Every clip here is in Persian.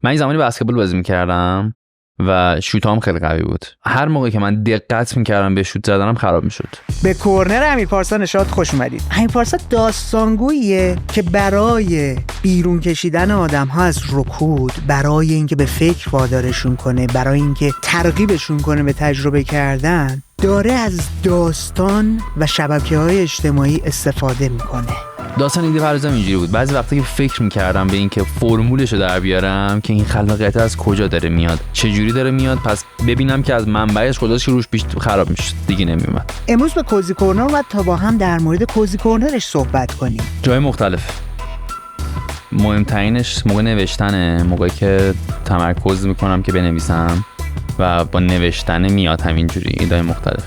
من این زمانی بسکتبال بازی میکردم و شوتام خیلی قوی بود. هر موقعی که من دقت میکردم به شوت زدنم خراب میشد. به کورنر امیرپارسا نشاط خوش اومدید. امیرپارسا داستانگوییه که برای بیرون کشیدن آدم‌ها از رکود، برای اینکه به فکر وادارشون کنه، برای اینکه ترغیبشون کنه به تجربه کردن، داره از داستان و شبکه‌های اجتماعی استفاده میکنه. داستان ایده پردازم اینجوری بود. بعضی وقتا که فکر میکردم به این که فرمولشو در بیارم که این خلاقیت از کجا داره میاد، چه جوری داره میاد، پس ببینم که از منبعش کجاست که روش بیشتر خراب میشه، دیگه نمیومد. امروز به کوزی کورنر اومد تا با هم در مورد کوزی کورنرش صحبت کنیم. جای مختلف. مهمترینش موقع نوشتنه، موقعی که تمرکز میکنم که بنویسم و با نوشتن میاد همینجوری ایده مختلف.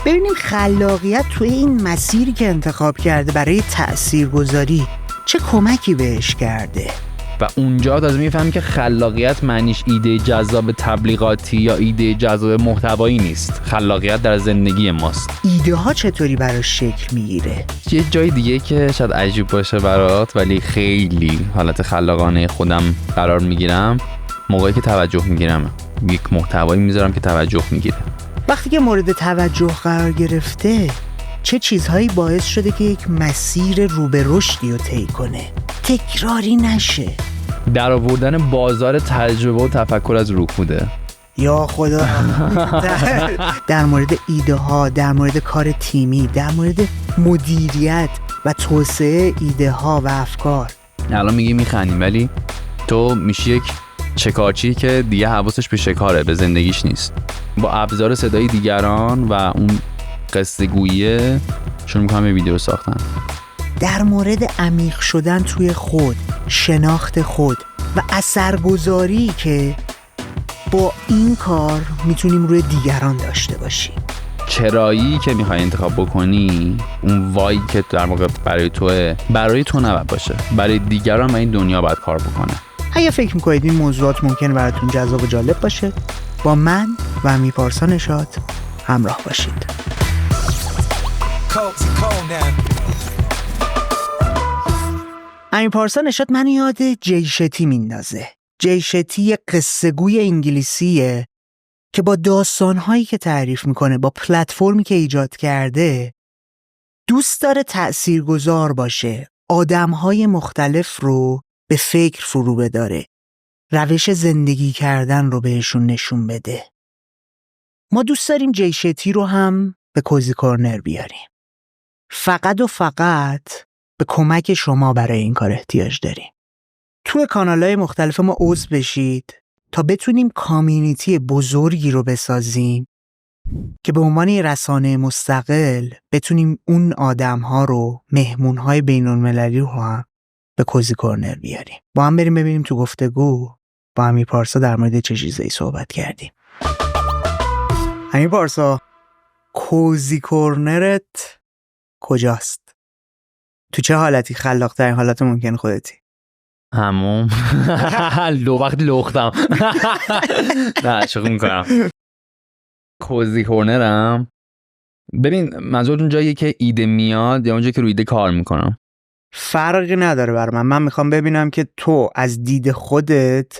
ببینیم خلاقیت توی این مسیری که انتخاب کرده برای تأثیرگذاری چه کمکی بهش کرده. و اونجا تازه میفهمی که خلاقیت معنیش ایده جذاب تبلیغاتی یا ایده جذاب محتوایی نیست. خلاقیت در زندگی ماست. ایده ها چطوری براش شکل میگیره؟ یه جای دیگه که شاید عجیب باشه برات ولی خیلی حالت خلاقانه خودم قرار میگیرم موقعی که توجه میگیرم. یک محتوایی میذارم که توجه میگیره. وقتی که مورد توجه قرار گرفته چه چیزهایی باعث شده که یک مسیر رو به رشدی رو طی کنه، تکراری نشه. در آوردن بازار تجربه و تفکر از رکوده. یا خدا. در مورد ایده ها، در مورد کار تیمی، در مورد مدیریت و توسعه ایده ها و افکار. الان میگی میخندیم ولی تو میشی یک شکارچی که دیگه حواسش به شکاره، به زندگیش نیست. با ابزار صدای دیگران و اون قصه گوییه شروع میکنم به ویدیو ساختن. در مورد عمیق شدن توی خود، شناخت خود و اثرگذاری که با این کار میتونیم روی دیگران داشته باشیم. چرایی که میخوای انتخاب بکنی، اون وای که در واقع برای تو نباید باشه، برای دیگران و این دنیا باید کار بکنه. اگه فکر میکنید این موضوعات ممکنه براتون جذاب و جالب باشه، با من و امیرپارسا نشاط همراه باشید. امیرپارسا نشاط منو یاد جیشتی میندازه. جیشتی یه قصه گوی انگلیسیه که با داستانهایی که تعریف میکنه، با پلتفرمی که ایجاد کرده، دوست داره تأثیرگذار باشه، آدمهای مختلف رو به فکر فرو بداره، روش زندگی کردن رو بهشون نشون بده. ما دوست داریم جیشتی رو هم به کوزی کورنر بیاریم. فقط و فقط به کمک شما برای این کار احتیاج داریم. توی کانال‌های مختلف ما عضو بشید تا بتونیم کامیونیتی بزرگی رو بسازیم که به عنوان یه رسانه مستقل بتونیم اون آدم‌ها رو، مهمون‌های بین‌المللی رو هم به کوزی کورنر بیاریم. با هم بریم ببینیم تو گفتگو با امیرپارسا در مورد چه چیزایی صحبت کردیم. امیرپارسا، کوزی کورنرت کجاست؟ تو چه حالتی؟ خلاق‌ترین حالت ممکن خودتی؟ همون وقتی لختم. نه شوخی میکنم. کوزی کورنرم، ببین منظورتون جاییه که ایده میاد یا اونجایی که روی ایده کار میکنم؟ فرقی نداره برای من میخوام ببینم که تو از دید خودت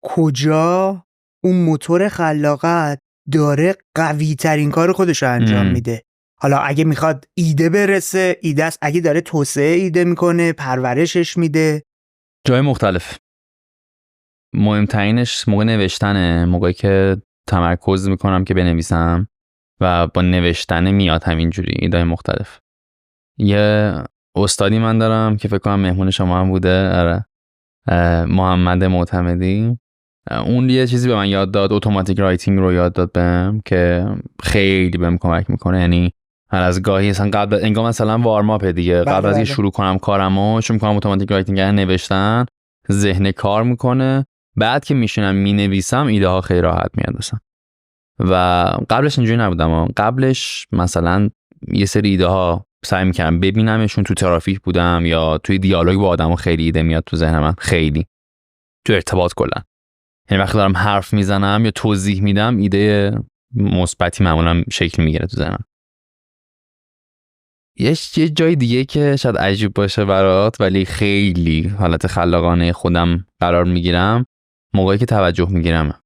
کجا اون موتور خلاقت داره قوی ترین کار خودش رو انجام میده. حالا اگه میخواد ایده برسه، ایده است. اگه داره توسعه ایده میکنه، پرورشش میده. جای مختلف. مهمترینش موقع نوشتنه، موقعی که تمرکز میکنم که بنویسم و با نوشتن میاد همینجوری ایده مختلف. یه استادی من دارم که فکر کنم مهمون شما هم بوده، آره، محمد معتمدی. اون یه چیزی به من یاد داد، اتوماتیک رایتینگ رو یاد داد بهم که خیلی بهم کمک میکنه. یعنی هر از گاهی اصلا قبل انگار مثلا وارم اپ دیگه، قبل از اینکه شروع کنم کارمو شروع کنم اتوماتیک رایتینگ نوشتن، ذهن کار میکنه. بعد که میشینم مینویسم ایده ها خیلی راحت میاد اصلا. و قبلش اینجوری نبودم. قبلش مثلا یه سری ایده ها سعی میکردم ببینمشون، تو ترافیک بودم یا توی دیالوگ با آدمو خیلی ایده میاد تو ذهن من، خیلی تو ارتباط کلا. یعنی وقتی دارم حرف میزنم یا توضیح میدم ایده مثبتی معمولا شکل میگیره تو ذهنم. یه جای دیگه که شاید عجیب باشه برات ولی خیلی حالت خلاقانه خودم قرار میگیرم موقعی که توجه میگیرم،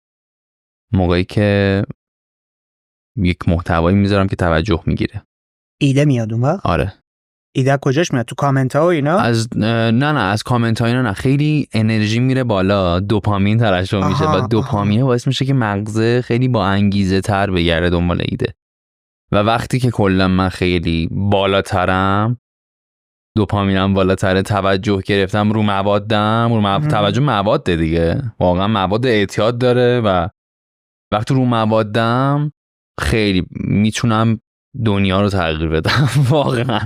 موقعی که یک محتوایی میذارم که توجه میگیره. ایده میاد اون وقت؟ آره. ایده کجاش میاد؟ تو کامنت ها و اینا؟ نه از کامنت ها اینا نه. خیلی انرژی میره بالا، دوپامین ترشح میشه و دوپامین باعث میشه که مغز خیلی با انگیزه تر بگرده دنبال ایده. و وقتی که کلا من خیلی بالاترم، دوپامینم بالاتره، توجه گرفتم رو موادم، توجه مواد دیگه، واقعا مواد اعتیاد داره و وقتی رو موادم خیلی میتونم دنیا رو تغییر بدم واقعا.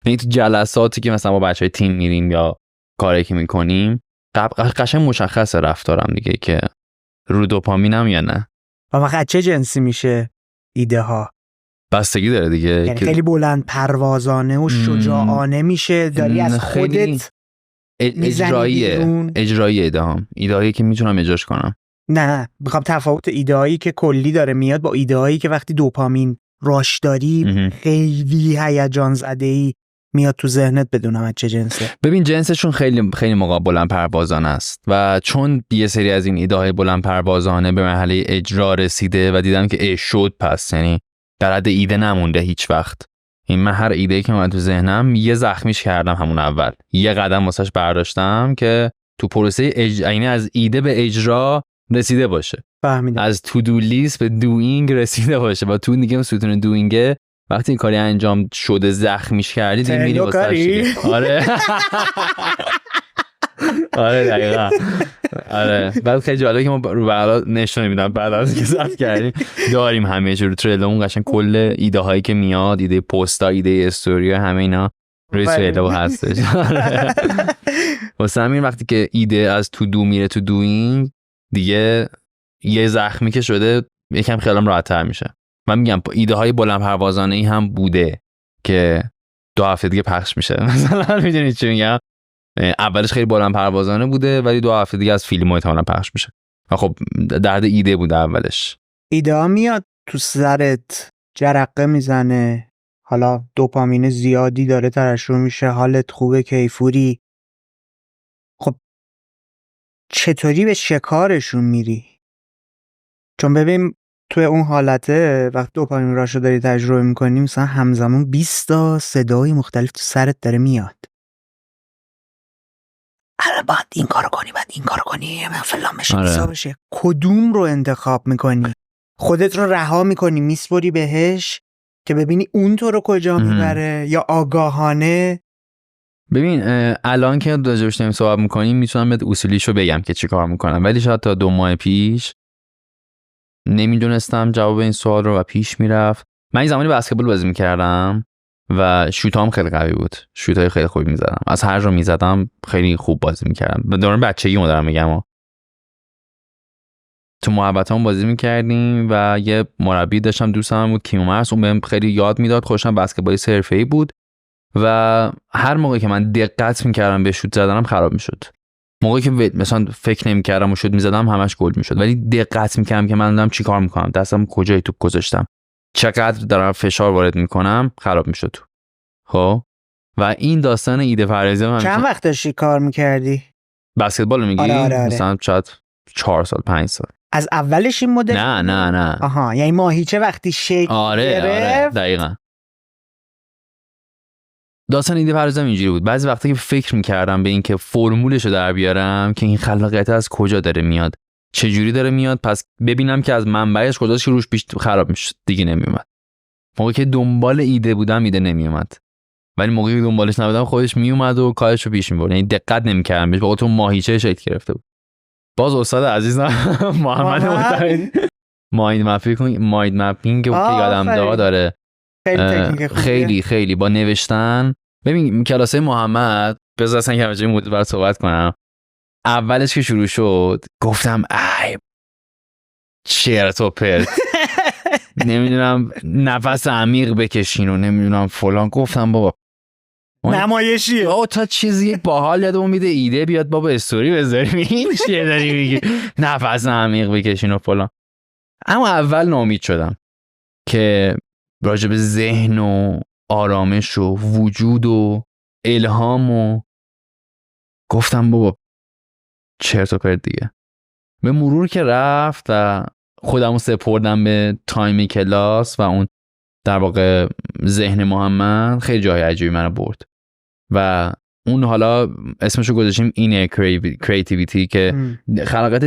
یعنی تو جلساتی که مثلا با بچهای تیم میریم یا کاری که میکنیم قشنگ مشخصه رفتارم دیگه که رو دوپامینم یا نه. و وقت چه جنسی میشه ایده ها؟ بستگی داره دیگه. یعنی خیلی بلند پروازانه و شجاعانه میشه، داری از خودت اجرایی ایده‌هایی که میتونم اجراش کنم. نه میخوام تفاوت ایده‌هایی که کلی داره میاد با ایده‌هایی که وقتی دوپامین راش داری خیلی هیجان زده‌ای میاد تو ذهنت، بدونم از چه جنسه. ببین جنسشون خیلی خیلی موقع بلند پروازانه است و چون یه سری از این ایده‌های بلند پروازانه به مرحله اجرا رسیده و دیدم که شد، پس یعنی در حد ایده نمونده هیچ وقت. این من هر ایده‌ای که من تو ذهنم یه زخمیش کردم همون اول، یه قدم واسش برداشتم که تو پروسه یعنی از ایده به اجرا رسیده باشه. فهمیدم. از تو دو لیست به دوینگ رسیده باشه و تو دیگه ستون دوینگ وقتی این کاری انجام شده زخمیش کردی دیگه میری واسش. آره آره دقیقاً. آره بعد خیلی جالبه که ما رو بالا نشون میدم بعد از که ضبط کردیم داریم همه جور تریلمون قشنگ کل ایده هایی که میاد، ایده پستا، ایده استوری، همه اینا روی تریلو هستش. واسه همین وقتی که ایده از تو دو میره تو دوینگ دیگه یه زخمی که شده یکم خیالم راحت‌تر میشه. من میگم ایده های بلند پروازانه ای هم بوده که 2 هفته دیگه پخش میشه. مثلا میدونید چی میگم؟ اولش خیلی بلند پروازانه بوده ولی 2 هفته دیگه از فیلم احتمالاً پخش میشه. و خب درد ایده بوده اولش. ایده ها میاد تو سرت جرقه میزنه، حالا دوپامین زیادی داره ترشح میشه، حالت خوبه، کیفوری. خب چطوری به شکارشون میری؟ چون ببین توی اون حالته وقت دوپامین راشو داری تجربه میکنی مثلا همزمان 20 تا صدای مختلف تو سرت داره میاد. بعد این کارو کنی، بعد این کارو کنی، من فلان بشه بیسا بشه. کدوم رو انتخاب میکنی؟ خودت رو رها میکنی میسپری بهش که ببینی اون تو رو کجا میبره یا آگاهانه؟ ببین الان که راجعش داریم صحبت میکنیم میتونم بهت اصولیشو بگم که چی کار میکنم، ولی شاید تا 2 ماه پیش نمیدونستم جواب این سوال رو و پیش میرفت. من این زمانی بسکتبال بازی میکردم و شوتام خیلی قوی بود، شوتای خیلی خوبی میزدم، از هر جا میزدم خیلی خوب بازی میکردم. به دوران بچگی دارم میگم تو محبتام بازی میکردیم و یه مربی داشتم دوستم بود کیومرث، اون بهم خیلی یاد میداد. خوشم بسکتبال حرفه‌ای بود و هر موقعی که من دقت میکردم به شوت زدنم خراب میشد. موقعی که مثلا فکر نمیکردم و شوت میزدم همش گل میشد، ولی دقت میکردم که من دارم چیکار میکنم، دستم کجای توپ گذاشتم، چقدر دارم فشار وارد میکنم، خراب میشد. خب و این داستان ایده پردازی من چند وقت داشتی کار میکردی؟ بسکتبال میگی؟ آره. مثلا شاید 4 سال 5 سال. از اولش این مدل؟ نه. آها، یعنی ماهیچه وقتی شکل آره دقیقاً. داستان ایده پردازی اینجوری بود. بعضی وقتا که فکر میکردم به این که فرمولشو در بیارم که این خلاقیت از کجا داره میاد، چه جوری داره میاد، پس ببینم که از منبعش کجاست که روش پیش خراب میشه، دیگه نمیومد. موقعی که دنبال ایده بودم ایده نمیومد، ولی موقعی که دنبالش نبودم خودش میومد و کارشو پیش میبرد. یعنی دقت نمیکردم بهش، با تو ماهیچه شکل گرفته بود. باز استاد عزیزم محمد معتمدی مایند مپینگ که یادم داره خیلی با نوشتن. ببین کلاسه محمد بذار اصلا که همچنین موضوع برای صحبت کنم. اولش که شروع شد گفتم ای چرت و پرت نمیدونم نفس عمیق بکشین و نمیدونم فلان. گفتم بابا نمایشیه تا چیزی باحال یادمون میده ایده بیاد بابا استوری بذاریم، این چیه داری میگی نفس عمیق بکشین و فلان. اما اول ناامید شدم که راجع به ذهن و آرامش و وجود و الهام و گفتم بابا چرت و پرت دیگه. به مرور که رفت و خودمو سپردم به تایم کلاس و اون در واقع ذهن محمد خیلی جای عجیبی منو برد و اون حالا اسمشو گذاشتیم اینر کریتیویتی که خلاقیت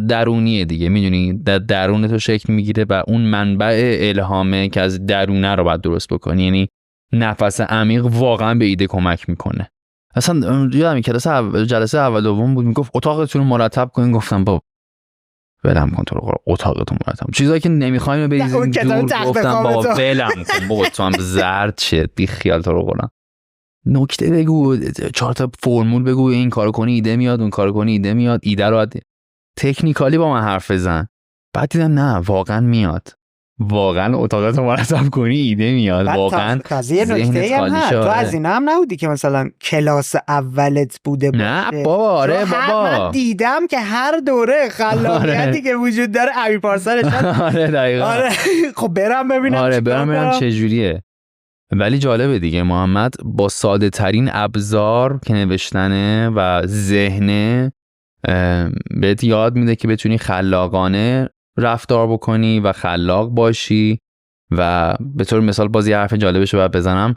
درونیه دیگه، میدونی در درون تو شکل میگیره و اون منبع الهامه که از درونه رو باید درست بکنی. یعنی نفس عمیق واقعا به ایده کمک میکنه. اصلا یادم جلسه اول دوم بود میگفت اتاقتون رو مرتب کنین، گفتم بابا ولم کن تو رو اتاقتون مرتب، چیزایی که نمیخوایم بریزیم دور، گفتم بابا ولم کن بابا تو هم زرد شد بی خیال تو رو قرآن. نکته بگو، 4 تا فرمول بگو، این کارو کنی ایده میاد، اون کارو کنی ایده میاد، ایده رو تکنیکالی با من حرف بزن. بعد دیدم نه واقعا میاد، واقعا اتاقت رو مرتب کنی ایده میاد، واقعا ذهنت خالی شد. تو از این هم نبودی که مثلا کلاس اولت بوده باشه؟ نه بابا آره بابا، من دیدم که هر دوره خلاقیتی که وجود داره امیر پارسا نشد. آره دقیقاً. آره خب برم ببینم. آره برم چه جوریه. ولی جالبه دیگه، محمد با ساده ترین ابزار که نوشتنه و ذهنه بهت یاد میده که بتونی خلاقانه رفتار بکنی و خلاق باشی. و به طور مثال بازی حرف جالبشو باید بزنم،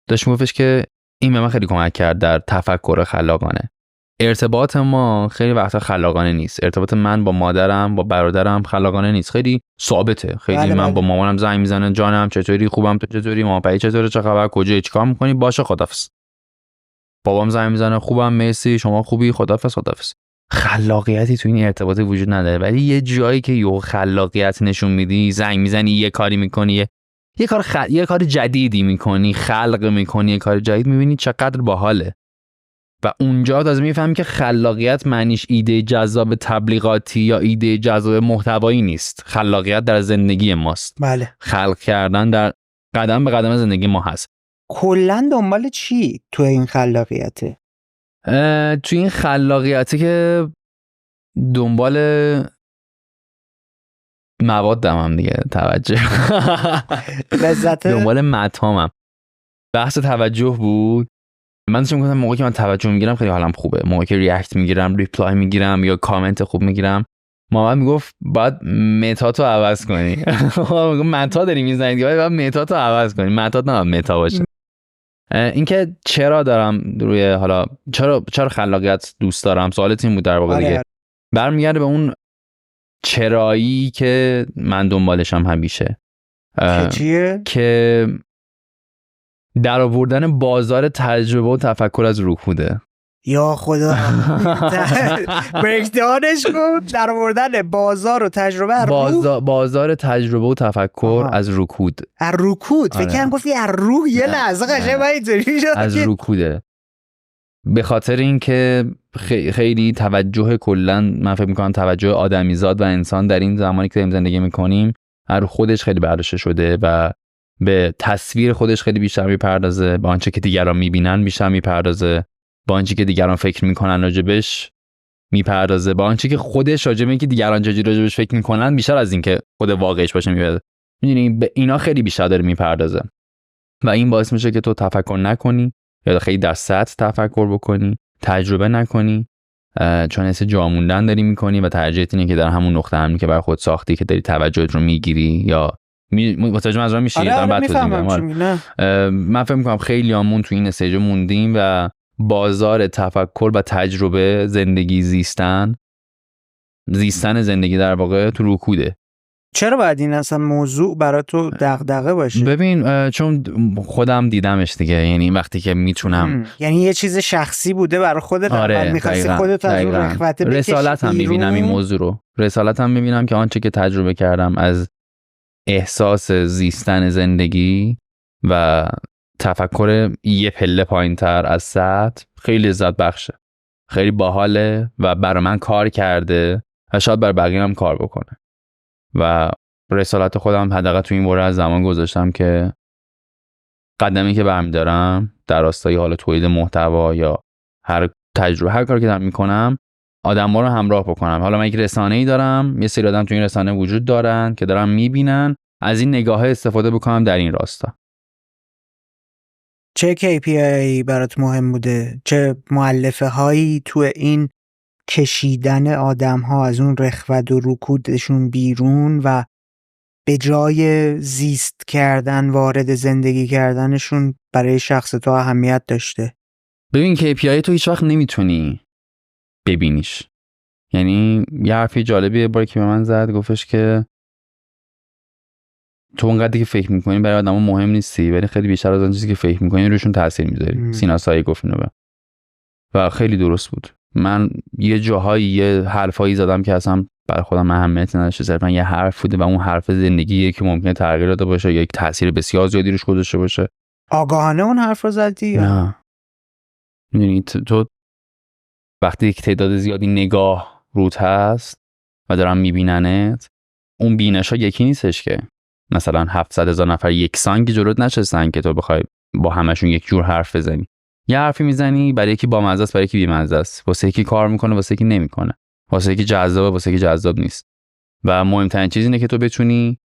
داشت میگفتش که این به من خیلی کمک کرد در تفکر خلاقانه. ارتباط ما خیلی وقتا خلاقانه نیست، ارتباط من با مادرم با برادرم خلاقانه نیست، خیلی ثابته. خیلی من با مامانم زنگ میزنه جانم چطوری، خوبم تو چطوری، مامان پدی چطوره، چه خبر، کجایی، چیکار میکنی، باشه خدافظ. بابام زنگ میزنه خوبم مرسی، شما خوبی، خدافظ خدافظ. خلاقیتی تو این ارتباط وجود نداره. ولی یه جایی که یه خلاقیت نشون میدی، زنگ میزنی، یه کاری میکنی، یه کار جدیدی میکنی، خلق میکنی یه کار جدید، میبینی چقدر باحاله. و اونجا تازه میفهمی که خلاقیت معنیش ایده جذاب تبلیغاتی یا ایده جذاب محتوایی نیست. خلاقیت در زندگی ماست. بله. خلق کردن در قدم به قدم زندگی ما هست. کلاً دنبال چی تو این خلاقیته؟ تو این خلاقیته که دنبال موادم هم دیگه، توجه لذت دنبال مطامم. بحث توجه بود. من داشتم میگفتم موقعی که من توجه میگیرم خیلی حالم خوبه، موقعی که ریاکت میگیرم، ریپلای میگیرم یا کامنت خوب میگیرم. محمد میگفت باید متاتو عوض کنی. متا داری میزنید باید متاتو عوض کنی. متات نه متا باشه. اینکه چرا دارم روی حالا چرا خلاقیت دوست دارم، سوالت این بود در واقع دیگه. برمیگرده به اون چرایی که من دنبالشم همیشه. چیه؟ که در آوردن بازار تجربه و تفکر از رکوده. یا خدا بریکدانش کن. در آوردن بازار و تجربه بازار تجربه و تفکر از رکود. از رکود؟ فکر کنم گفتی از روح. یه لحظه قشنگ من اینطوری شد از رکوده. به خاطر اینکه خیلی توجه کلا، من فکر می‌کنم توجه آدمیزاد و انسان در این زمانی که داریم زندگی می‌کنیم از خودش خیلی برداشته شده و به تصویر خودش خیلی بیشتر میپردازه، با آنچه که دیگران میبینن بیشتر میپردازه، با آنچه که دیگران فکر میکنن راجبش میپردازه، با آنچه که خودش راجبه که دیگران راجبش فکر میکنن بیشتر از این که خود واقعش باشه میپردازه. میدونی به اینا خیلی بیشتر داره میپردازه و این باعث میشه که تو تفکر نکنی یا خیلی در سطح تفکر بکنی، تجربه نکنی، چون حس جا موندن داری میکنی و ترجیحت اینه که در همون نقطه همین که برای خود ساختی که داری توجهت رو میگیری یا متوجه منظورم میشی. من فکر میکنم خیلی همون تو این استیج موندیم و بازار تفکر و تجربه زندگی زیستن زندگی در واقع تو رکوده. چرا باید این اصلا موضوع برای تو دغدغه باشه؟ ببین چون خودم دیدمش دیگه، یعنی وقتی که میتونم یعنی یه چیز شخصی بوده برای خودت. آره می‌خواستی خودت از اون رخوته بکشی. رسالت هم میبینم این موضوع رو، رسالت هم میبینم که آنچه که تجربه کردم از احساس زیستن زندگی و تفکر یه پله پایین‌تر از سطح خیلی لذت بخشه، خیلی باحاله و برای من کار کرده و شاید برای بقیه هم کار بکنه. و رسالت خودم حداقل تو این دوره از زمان گذاشتم که قدمی که برمی‌دارم در راستای حال تولید محتوا یا هر کاری که دارم میکنم آدم‌ها رو همراه بکنم. حالا من یک رسانه‌ای دارم، یه سری آدم تو این رسانه وجود دارن که دارن میبینن، از این نگاه‌ها استفاده بکنم در این راستا. چه KPI برات مهم بوده؟ چه مؤلفه هایی تو این کشیدن آدم ها از اون رخوت و رکودشون بیرون و به جای زیست کردن وارد زندگی کردنشون برای شخص تو اهمیت داشته. ببین KPI تو هیچ وقت نمیتونی ببینیش. یعنی یه حرفی جالبیه باری که به من زد، گفتش که تو اونقدری که فکر میکنی برای آدما مهم نیستی، ولی خیلی بیشتر از اون چیزی که فکر میکنی روشون تاثیر میذاری. سینا سایی گفت اینو و خیلی درست بود. من یه جاهایی یه حرفایی زدم که اصلا برای خودم اهمیت نداشته، صرفا یه حرف بوده و اون حرف زندگیه که ممکنه تغییر داده باشه یا یک تاثیر بسیار زیادی روش گذاشته باشه. آگاهانه اون حرف رو زدی؟ نه. میدونی تو وقتی یک تعداد زیادی نگاه روت هست و دارن میبیننت، اون بینش ها یکی نیستش که مثلا 700,000 نفر یکسان که جلوت نشستن که تو بخوای با همشون یک جور حرف بزنی. یه حرفی میزنی برای یکی بامزه است، برای یکی بی‌مزه است، واسه یکی کار میکنه، واسه یکی نمیکنه، واسه یکی جذابه، واسه یکی جذاب نیست. و مهمترین چیز اینه که تو بتونی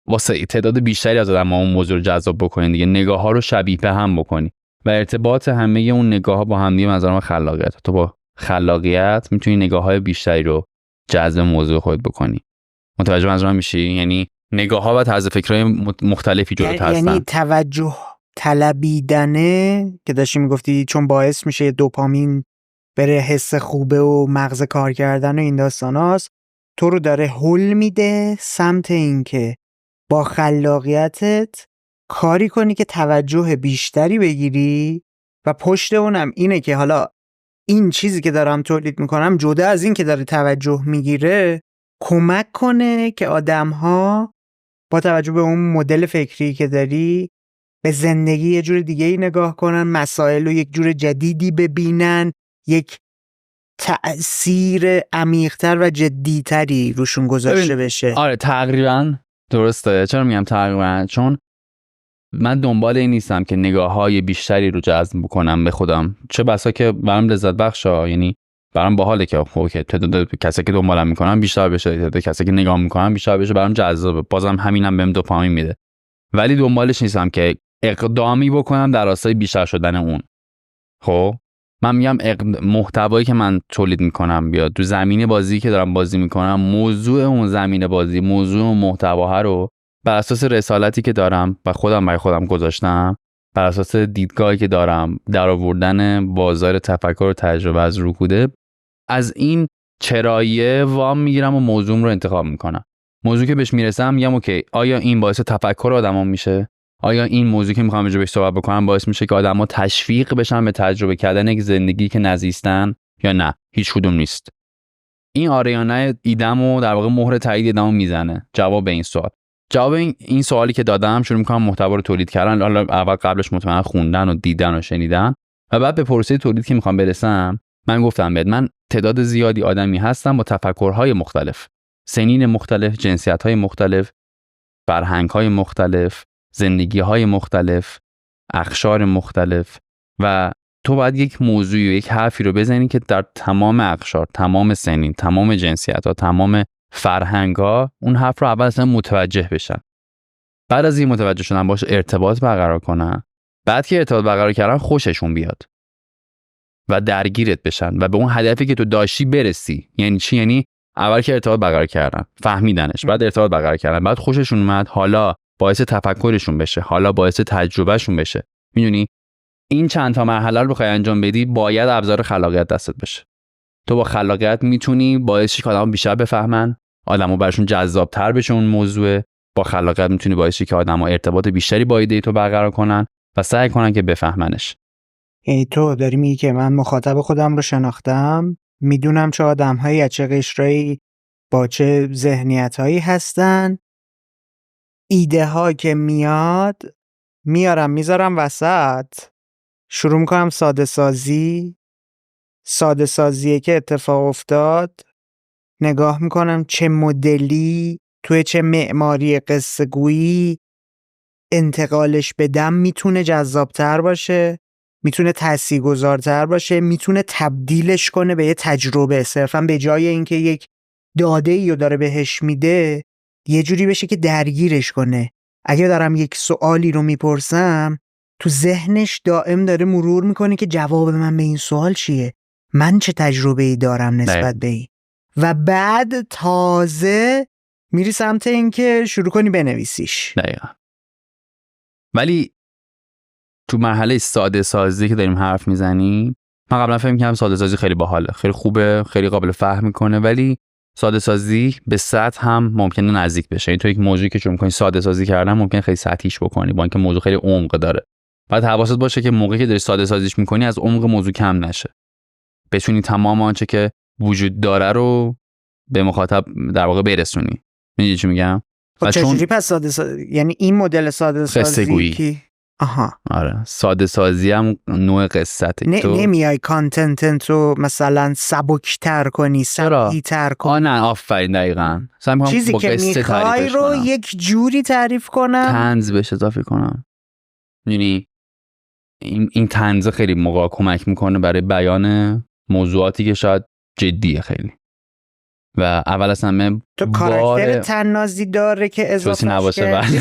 واسه تعداد بیشتری از آدم‌ها اون موضوع رو جذاب بکنی دیگه، نگاه‌ها رو شبیه به هم بکنی و ارتباط همه اون نگاه‌ها با هم دیگه از نظر من خلاقیت. تو با خلاقیت میتونی نگاه‌های بیشتری رو جذب موضوع خودت بکنی. متوجه منظورم میشی؟ یعنی نگاه‌ها و طرز فکرهای مختلفی جلوت هستن. یعنی توجه طلبیدنه که داشتی میگفتی، چون باعث میشه دوپامین بره حس خوبه و مغز کار کردن و این داستاناست، تو رو داره هل میده سمت این که با خلاقیتت کاری کنی که توجه بیشتری بگیری و پشت اونم اینه که حالا این چیزی که دارم تولید میکنم جدا از این که داره توجه میگیره کمک کنه که آدم‌ها با توجه به اون مدل فکری که داری به زندگی یه جور دیگه ای نگاه کنن، مسائل رو یک جور جدیدی ببینن، یک تأثیر عمیق‌تر و جدی‌تری روشون گذاشته بشه. آره تقریبا درسته. چرا میگم تقریبا؟ چون من دنبال این نیستم که نگاه‌های بیشتری رو جذب بکنم به خودم، چه بسا که برام لذت بخشه، یعنی برام باحاله که اوکی تعداد کسایی که دنبالم میکنن بیشتر بشه، تعداد کسایی که نگاه میکنن بیشتر بشه، برام جذابه، بازم همینم بهم دوپامین میده. ولی دنبالش نیستم که اقدامی بکنم در راستای بیشتر شدن اون. خب من میگم محتوایی که من تولید میکنم بیاد تو زمینه بازی که دارم بازی میکنم، موضوع اون زمینه بازی، موضوع اون محتوا رو بر اساس رسالتی که دارم و خودم برای خودم گذاشتم، بر اساس دیدگاهی که دارم، در آوردن بازار تفکر و تجربه از رکوده، از این چراییه وام میگیرم و موضوعم رو انتخاب میکنم. موضوعی که بهش میرسم میگم اوکی، آیا این باعث تفکر آدما میشه؟ آیا این موضوعی که میخوام بهش صحبت بکنم باعث میشه که آدما تشویق بشن به تجربه کردن یک زندگی که نزیستن یا نه؟ هیچ کدوم نیست. این آره یا نه ایدمو در واقع مهر تایید ایدمو میزنه. جواب این سوال، جواب این سوالی که دادم، شروع میکنم محتوا رو تولید کردن. حالا اول قبلش مطمئنا خوندن و دیدن و شنیدن و بعد به پروسه تولید که میخوام برسم، من گفتم بهت من تعداد زیادی آدمی هستم با تفکرهای مختلف، سنین مختلف، جنسیت‌های مختلف، فرهنگ‌های مختلف، زندگی‌های مختلف، اقشار مختلف و تو باید یک موضوعی و یک حرفی رو بزنی که در تمام اقشار، تمام سنین، تمام جنسیت‌ها، تمام فرهنگ‌ها اون حرف رو اول اصلا متوجه بشن. بعد از این متوجه شدن باشه ارتباط برقرار کنن. بعد که ارتباط برقرار کردن خوششون بیاد و درگیرت بشن و به اون هدفی که تو داشتی برسی. یعنی چی؟ یعنی اول که ارتباط برقرار کردن، فهمیدنش، بعد ارتباط برقرار کردن، بعد خوششون اومد، حالا باعث تفکرشون بشه، حالا باعث تجربهشون بشه. میدونی این چند تا مرحله رو بخوای انجام بدی، باید ابزار خلاقیت دستت بشه. تو با خلاقیت میتونی باعث شی که آدم‌ها بیشتر بفهمن، آدم‌ها براشون جذاب‌تر بشه اون موضوع. با خلاقیت میتونی باعث شی که آدم‌ها ارتباط بیشتری با ایده تو برقرار کنن و سعی کنن که بفهمنش. یعنی تو داری میگی که من مخاطب خودم رو شناختم، میدونم چه آدم‌هایی از چه قشرایی با چه ذهنیت‌هایی هستن، ایده ها که میارم میذارم وسط، شروع میکنم ساده سازیه که اتفاق افتاد، نگاه میکنم چه مدلی توی چه معماری قصه گویی انتقالش بدم میتونه جذابتر باشه، میتونه تاثیرگذارتر باشه، میتونه تبدیلش کنه به یه تجربه، صرفا به جای اینکه یک داده‌ای رو داره بهش میده یه جوری بشه که درگیرش کنه. اگه دارم یک سوالی رو میپرسم تو ذهنش دائم داره مرور میکنه که جواب من به این سوال چیه، من چه تجربه‌ای دارم نسبت به این، و بعد تازه میری سمت این که شروع کنی بنویسیش. دقیقا. ولی تو مرحله ساده سازی که داریم حرف میزنیم، من قبلا فهم کردم ساده سازی خیلی باحاله، خیلی خوبه، خیلی قابل فهم میکنه، ولی ساده سازی به سطح هم ممکنه نزدیک بشه. این تو یک موضوعی که شروع می‌کنی ساده سازی کردن ممکنه خیلی سطحیش بکنی، با اینکه موضوع خیلی عمق داره. بعد حواست باشه که موقعی که داری ساده سازیش میکنی از عمق موضوع کم نشه، بتونی تمام آنچه که وجود داره رو به مخاطب در واقع برسونی. میدونی چی میگم؟ خب چجوری پس یعنی این مدل ساده سازی که آره ساده سازی هم نوع قصته. نمیای کانتنت رو مثلا سبک‌تر کنی، سطحی‌تر کنی. نه آفرین دقیقاً. چیزی که میخوای رو یک جوری تعریف کنم، طنز بهش اضافه کنم. یعنی این طنز خیلی موقع کمک میکنه برای بیان موضوعاتی که شاید جدیه خیلی. و اول از همه تو کاراکتر طنازی داره که اضافهش کردی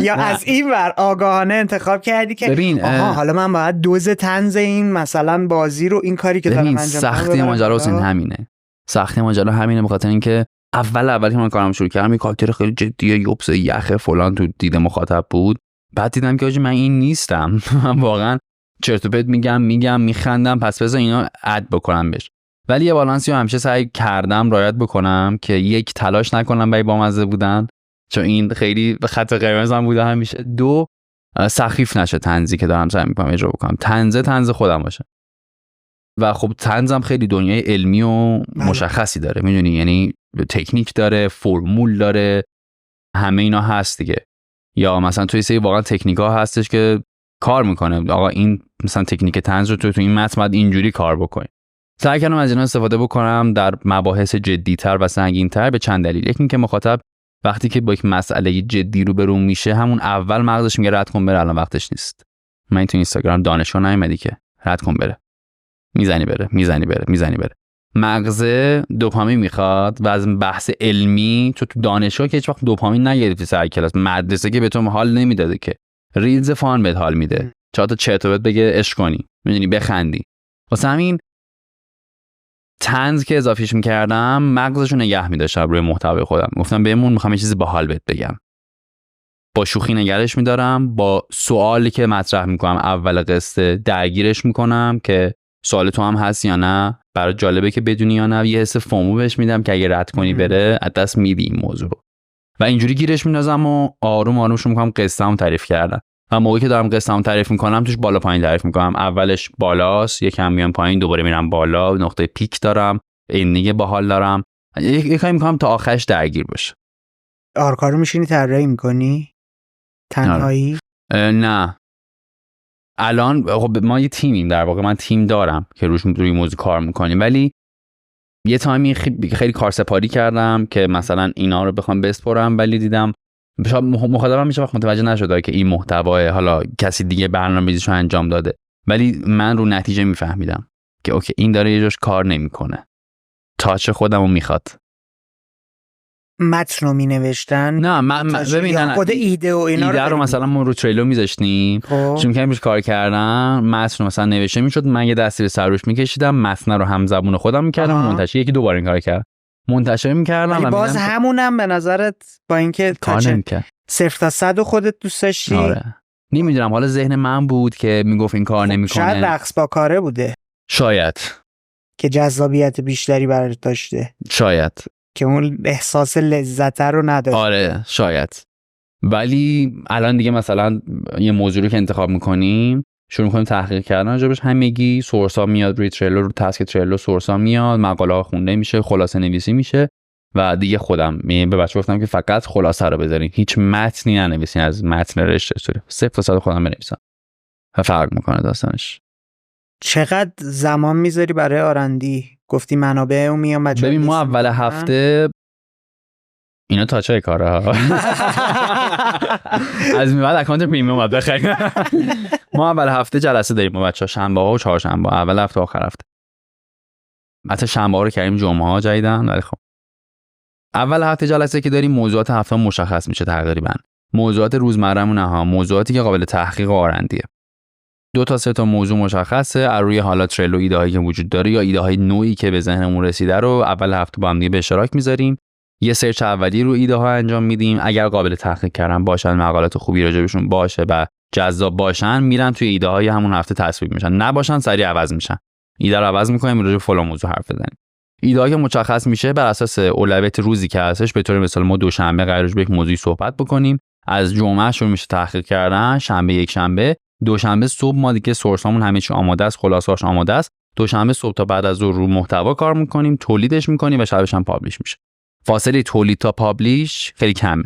یا از این ور آگاهانه انتخاب کردی که ببین حالا من باید دوز طنز این مثلا بازی رو این کاری که دارم انجام میدم. سختی ماجرا همینه. سختی ماجرا همینه به خاطر اینکه اول که من کارم شروع کردم این کاراکتر خیلی جدیه، یوبس یخه فلان تو دید مخاطب بود. بعد دیدم که آجی من این نیستم. من واقعا چرت و پرت میگم میخندم، پس بذار اینا اد بکنم بهش. ولی یه بالانسی رو همیشه سعی کردم رعایت بکنم که یک تلاش نکنم برای بامزه بودن، چون این خیلی خط قرمزم بوده همیشه. دو سخیف نشه طنزی که دارم سعی میکنم اجرا بکنم، طنز خودم باشه. و خب طنزم خیلی دنیای علمی و مشخصی داره، میدونی، یعنی تکنیک داره، فرمول داره، همه اینا هست دیگه. یا مثلا توی سری واقعا تکنیکا هستش که کار میکنه، آقا این مثلا تکنیک طنز رو تو این متن باید اینجوری کار بکنی. سعی کردم از اینا استفاده بکنم در مباحث جدی‌تر و سنگین‌تر به چند دلیل. یکی این که مخاطب وقتی که با یک مسئله جدی روبرو میشه همون اول مغزش میگه رد کن بره، الان وقتش نیست. من تو اینستاگرام دانشگاه نیومدی که رد کن بره، میزنی بره. مغز دوپامین میخواد و از بحث علمی تو دانشگاه که هیچ وقت دوپامین نگرفتی سر کلاس، مدرسه که به تو حال نمیداده که، ریلز فان بهت حال میده، چهار تا چرت و پرت بگه عشق کنی، میدونی، بخندی. واسه همین طنز که اضافهش میکردم مغزشو نگه میداشتم روی محتوای خودم. گفتم بهمون میخوام یه چیزی باحال بهت بگم، با شوخی نگرش میدارم، با سوالی که مطرح میکنم اول قصه درگیرش میکنم که سوال تو هم هست یا نه، برای جالبه که بدونی یا نه، یه حس فومو بهش میدم که اگه رد کنی بره از دست میدی این موضوع رو. و اینجوری گیرش میندازم و آروم شروع میکنم قصه‌مو تعریف کردن. و موقعی که دارم قصه‌مو تعریف میکنم توش بالا پایین تعریف میکنم. اولش بالاست، یکم میام پایین، دوباره میرم بالا، نقطه پیک دارم، این دیگه باحال دارم، یه کاری میکنم تا آخرش درگیر بشه. آرکا رو میشینی طراحی میکنی تنهایی؟ نه الان خب ما یه تیمیم، در واقع من تیم دارم که روی موضوع کار میکنیم، ولی یه تایمی خیلی کارسپاری کردم که مثلا اینا رو بخوام بسپرم، ولی دیدم مخاطبم میشه وقت متوجه نشده که این محتوا حالا کسی دیگه برنامه‌ریزیشو انجام داده، ولی من رو نتیجه میفهمیدم که اوکی این داره یه جاش کار نمیکنه، تاچ خودمو میخواد. متن رو مینوشتن؟ نه ببین خود ایده و اینا رو مثلا ما رو تریلو میذاشتیم، چون که روش کار کردن، متن مثلا نوشته میشد، من یه دستی به سر روش میکشیدم، متن رو هم زبون خودم میکردم، منتشر یکی دوباره این کارو کردم، منتشر میکردم. ولی باز همونم به نظرت با اینکه کار 0 تا 100 خودت دوست داشتی؟ آره. نمیدونم، حالا ذهن من بود که میگفت این کار نمیکنه. شاید رقص با کاره بوده، شاید که جذابیت بیشتری برات داشته، شاید که اون احساس لذت رو نداشت. آره شاید. ولی الان دیگه مثلا یه موضوع رو که انتخاب میکنیم شروع میکنیم تحقیق کردن راجبش، همگی سورسا میاد روی تریلو، رو تسک تریلو سورسا میاد، مقاله ها خونده میشه، خلاصه نویسی میشه و دیگه خودم به بچه گفتم که فقط خلاصه رو بذارین، هیچ متنی ننویسین، از متن رشته استوری 0 تا 100 خودم بنویسم و فرق میکنه داستانش. چقدر زمان میذاری برای آرندی؟ گفتی منابع اون میام بچه‌ها. ببین ما اول هفته اینا تا چه کاره ها از بعد اکانت پریمیوم باید بخریم. ما اول هفته جلسه داریم با بچه‌ها، شنبه ها و چهارشنبه، اول هفته آخر هفته. حتی شنبه ها رو کردیم جمعه ها جدیدن، ولی خب اول هفته جلسه که داریم موضوعات هفته مشخص میشه تقریبا، موضوعات روزمره‌مون ها، موضوعاتی که قابل تحقیق و آرندیه. 2 تا 3 تا موضوع مشخصه، از روی حالا ترلو ایده هایی که وجود داره یا ایده های نوعی که به ذهنمون رسیده رو اول هفته با هم دیگه به اشتراک میذاریم. یه سرچ اولی رو ایده ها انجام میدیم، اگر قابل تحقیق کردن باشن، مقالات خوبی راجبشون باشه و جذاب باشن، میرن توی ایده های همون هفته تصویب میشن. نباشن سریع عوض میشن. ایده رو عوض میکنیم، راجع به فلان موضوع حرف بزنیم. ایده که مشخص میشه بر اساس اولویت روزی که هستش، به طور مثال ما دوشنبه قراره به یک موضوعی صحبت بکنیم، از جمعه شروع میشه تحقیق کردن، شنبه یک شنبه، دوشنبه صبح ما دیگه سورسامون همه چی آماده است، خلاصه‌اش آماده است. دوشنبه صبح تا بعد از ظهر رو محتوا کار میکنیم، تولیدش میکنیم و شبش هم پابلیش میشه. فاصله تولید تا پابلیش خیلی کمه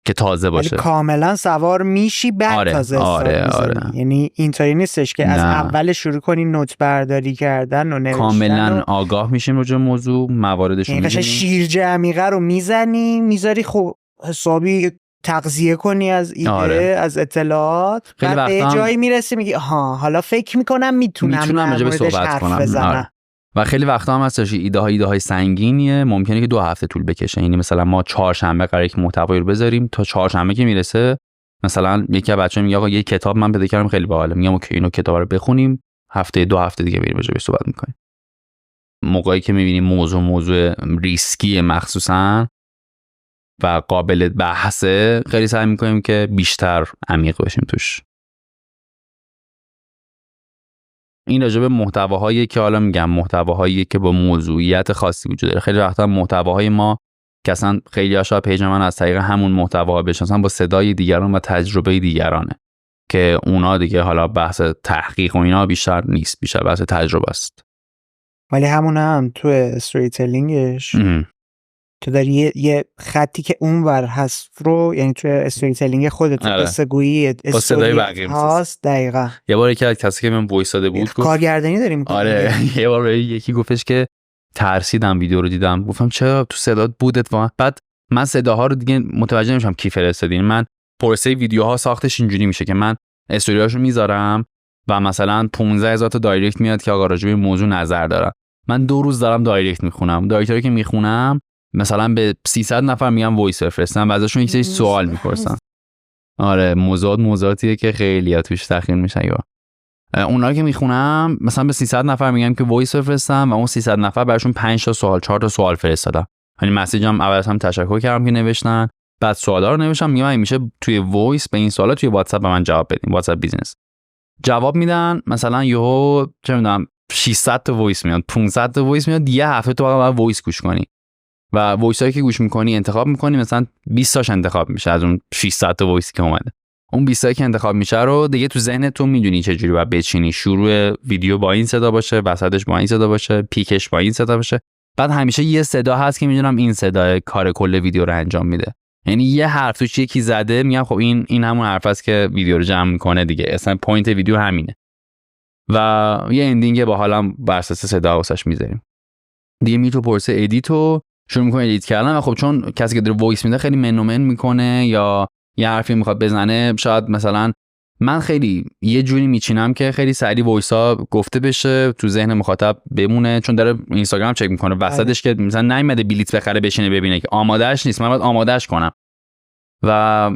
که تازه باشه. کاملا سوار میشی بعد تازه آره. یعنی اینطوری نیستش که از اول شروع کنی نوت برداری کردن و نوشتن. کاملا آگاه میشیم راجع به موضوع، مواردش رو می‌بینیم. شیرجه عمیقه رو میزنی، میذاری خب حسابی تغذیه کنی از ایده، از اطلاعات. بعد به جایی میرسی میگی حالا فکر میکنم میتونم راجع به صحبت کنم. و خیلی وقتا هم هستش ایده های سنگینیه، ممکنه که 2 هفته طول بکشه. یعنی مثلا ما چهارشنبه قراره که محتوایی رو بذاریم، تا چهارشنبه که میرسه مثلا یکی از بچه‌ها میگه آقا یه کتاب من پیدا کردم خیلی باحاله، میگم اوکی اینو کتاب رو بخونیم، هفته 2 هفته دیگه بریم راجع بهش صحبت میکنیم. موقعی که میبینیم موضوع ریسکی مخصوصا و قابل بحثه، خیلی سعی میکنیم که بیشتر عمیق بشیم توش. این راجع به محتواهایی که حالا میگم محتواهایی که با موضوعیت خاصی وجود داره. خیلی وقتا محتواهای ما که اصلا خیلی هاشا پیج من از طریق همون محتوا بشناسن، با صدای دیگران و تجربه دیگرانه که اونا دیگه حالا بحث تحقیق و اینا بیشتر نیست، بیشتر بحث تجربه است. ولی همون هم تو استوری تلینگش تو داری یه خطی که اونور هست رو، یعنی تو استوری تلینگ خودت تو قصه گویی با صدای بقیه هست. دقیقاً یه بار که کسی که من وایس داده بود گفت کارگردانی داریم. آره یه بار یکی گفتش که ترسیدم ویدیو رو دیدم، گفتم چرا تو صدات بودت واقعا. بعد من صداها رو دیگه متوجه نمیشم کی فرستادین. من پروسه ویدیوها ساختش اینجوری میشه که من استوریاشو میذارم و مثلا 15000 تا دایرکت میاد که آقا راجع به موضوع نظر دارم. من 2 روز دارم دایرکت میخونم، دایرکتایی که میخونم مثلا به 300 نفر میگم وایس بفرستم و ازشون یک سری سوال میپرسم. آره موضوعاتیه که خیلی توش تخیل میشن. یا اونا که میخونم مثلا به 300 نفر میگم که وایس بفرستم و اون 300 نفر براشون 5 تا سوال 4 تا سوال فرستادم. یعنی مسیجم اول هم تشکر کردم که نوشتن، بعد سوالا رو نوشتم، میگم میشه توی وایس به این سوالا توی واتساپ به من جواب بدین، واتساپ بیزنس جواب میدن. مثلا یهو چه میدونم 600 تا وایس میاد، 500 تا وایس میاد، یه هفته تو باید وایس گوش کنی و وایسایی که گوش میکنی انتخاب میکنی، مثلا 20 تاش انتخاب میشه از اون 600 تا وایسی که اومده. اون 20 تایی که انتخاب میشه رو دیگه تو ذهنت تو میدونی چه جوری باید بچینی. شروع ویدیو با این صدا باشه، وسطش با این صدا باشه، پیکش با این صدا باشه. بعد همیشه یه صدا هست که میدونم این صدا کار کل ویدیو رو انجام میده. یعنی یه حرف توش یکی زده، میگم خب این همون حرف است که ویدیو رو جمع میکنه دیگه. اصلا پوینت ویدیو همینه. و یه اندینگ با حالا بر اساس صدا واسش میذاریم. دیگه میتو پرسه ادیتو شروع میکنه ادیت کردن و خب چون کسی که داره وایس میده خیلی منومن میکنه یا یه حرفی میخواد بزنه، شاید مثلا من خیلی یه جوری میچینم که خیلی سریع وایسا گفته بشه تو ذهن مخاطب بمونه، چون داره اینستاگرام چک میکنه وسطش که مثلا نیومده بلیت بخره بشینه ببینه که آمادهش نیست، من باید آمادهش کنم. و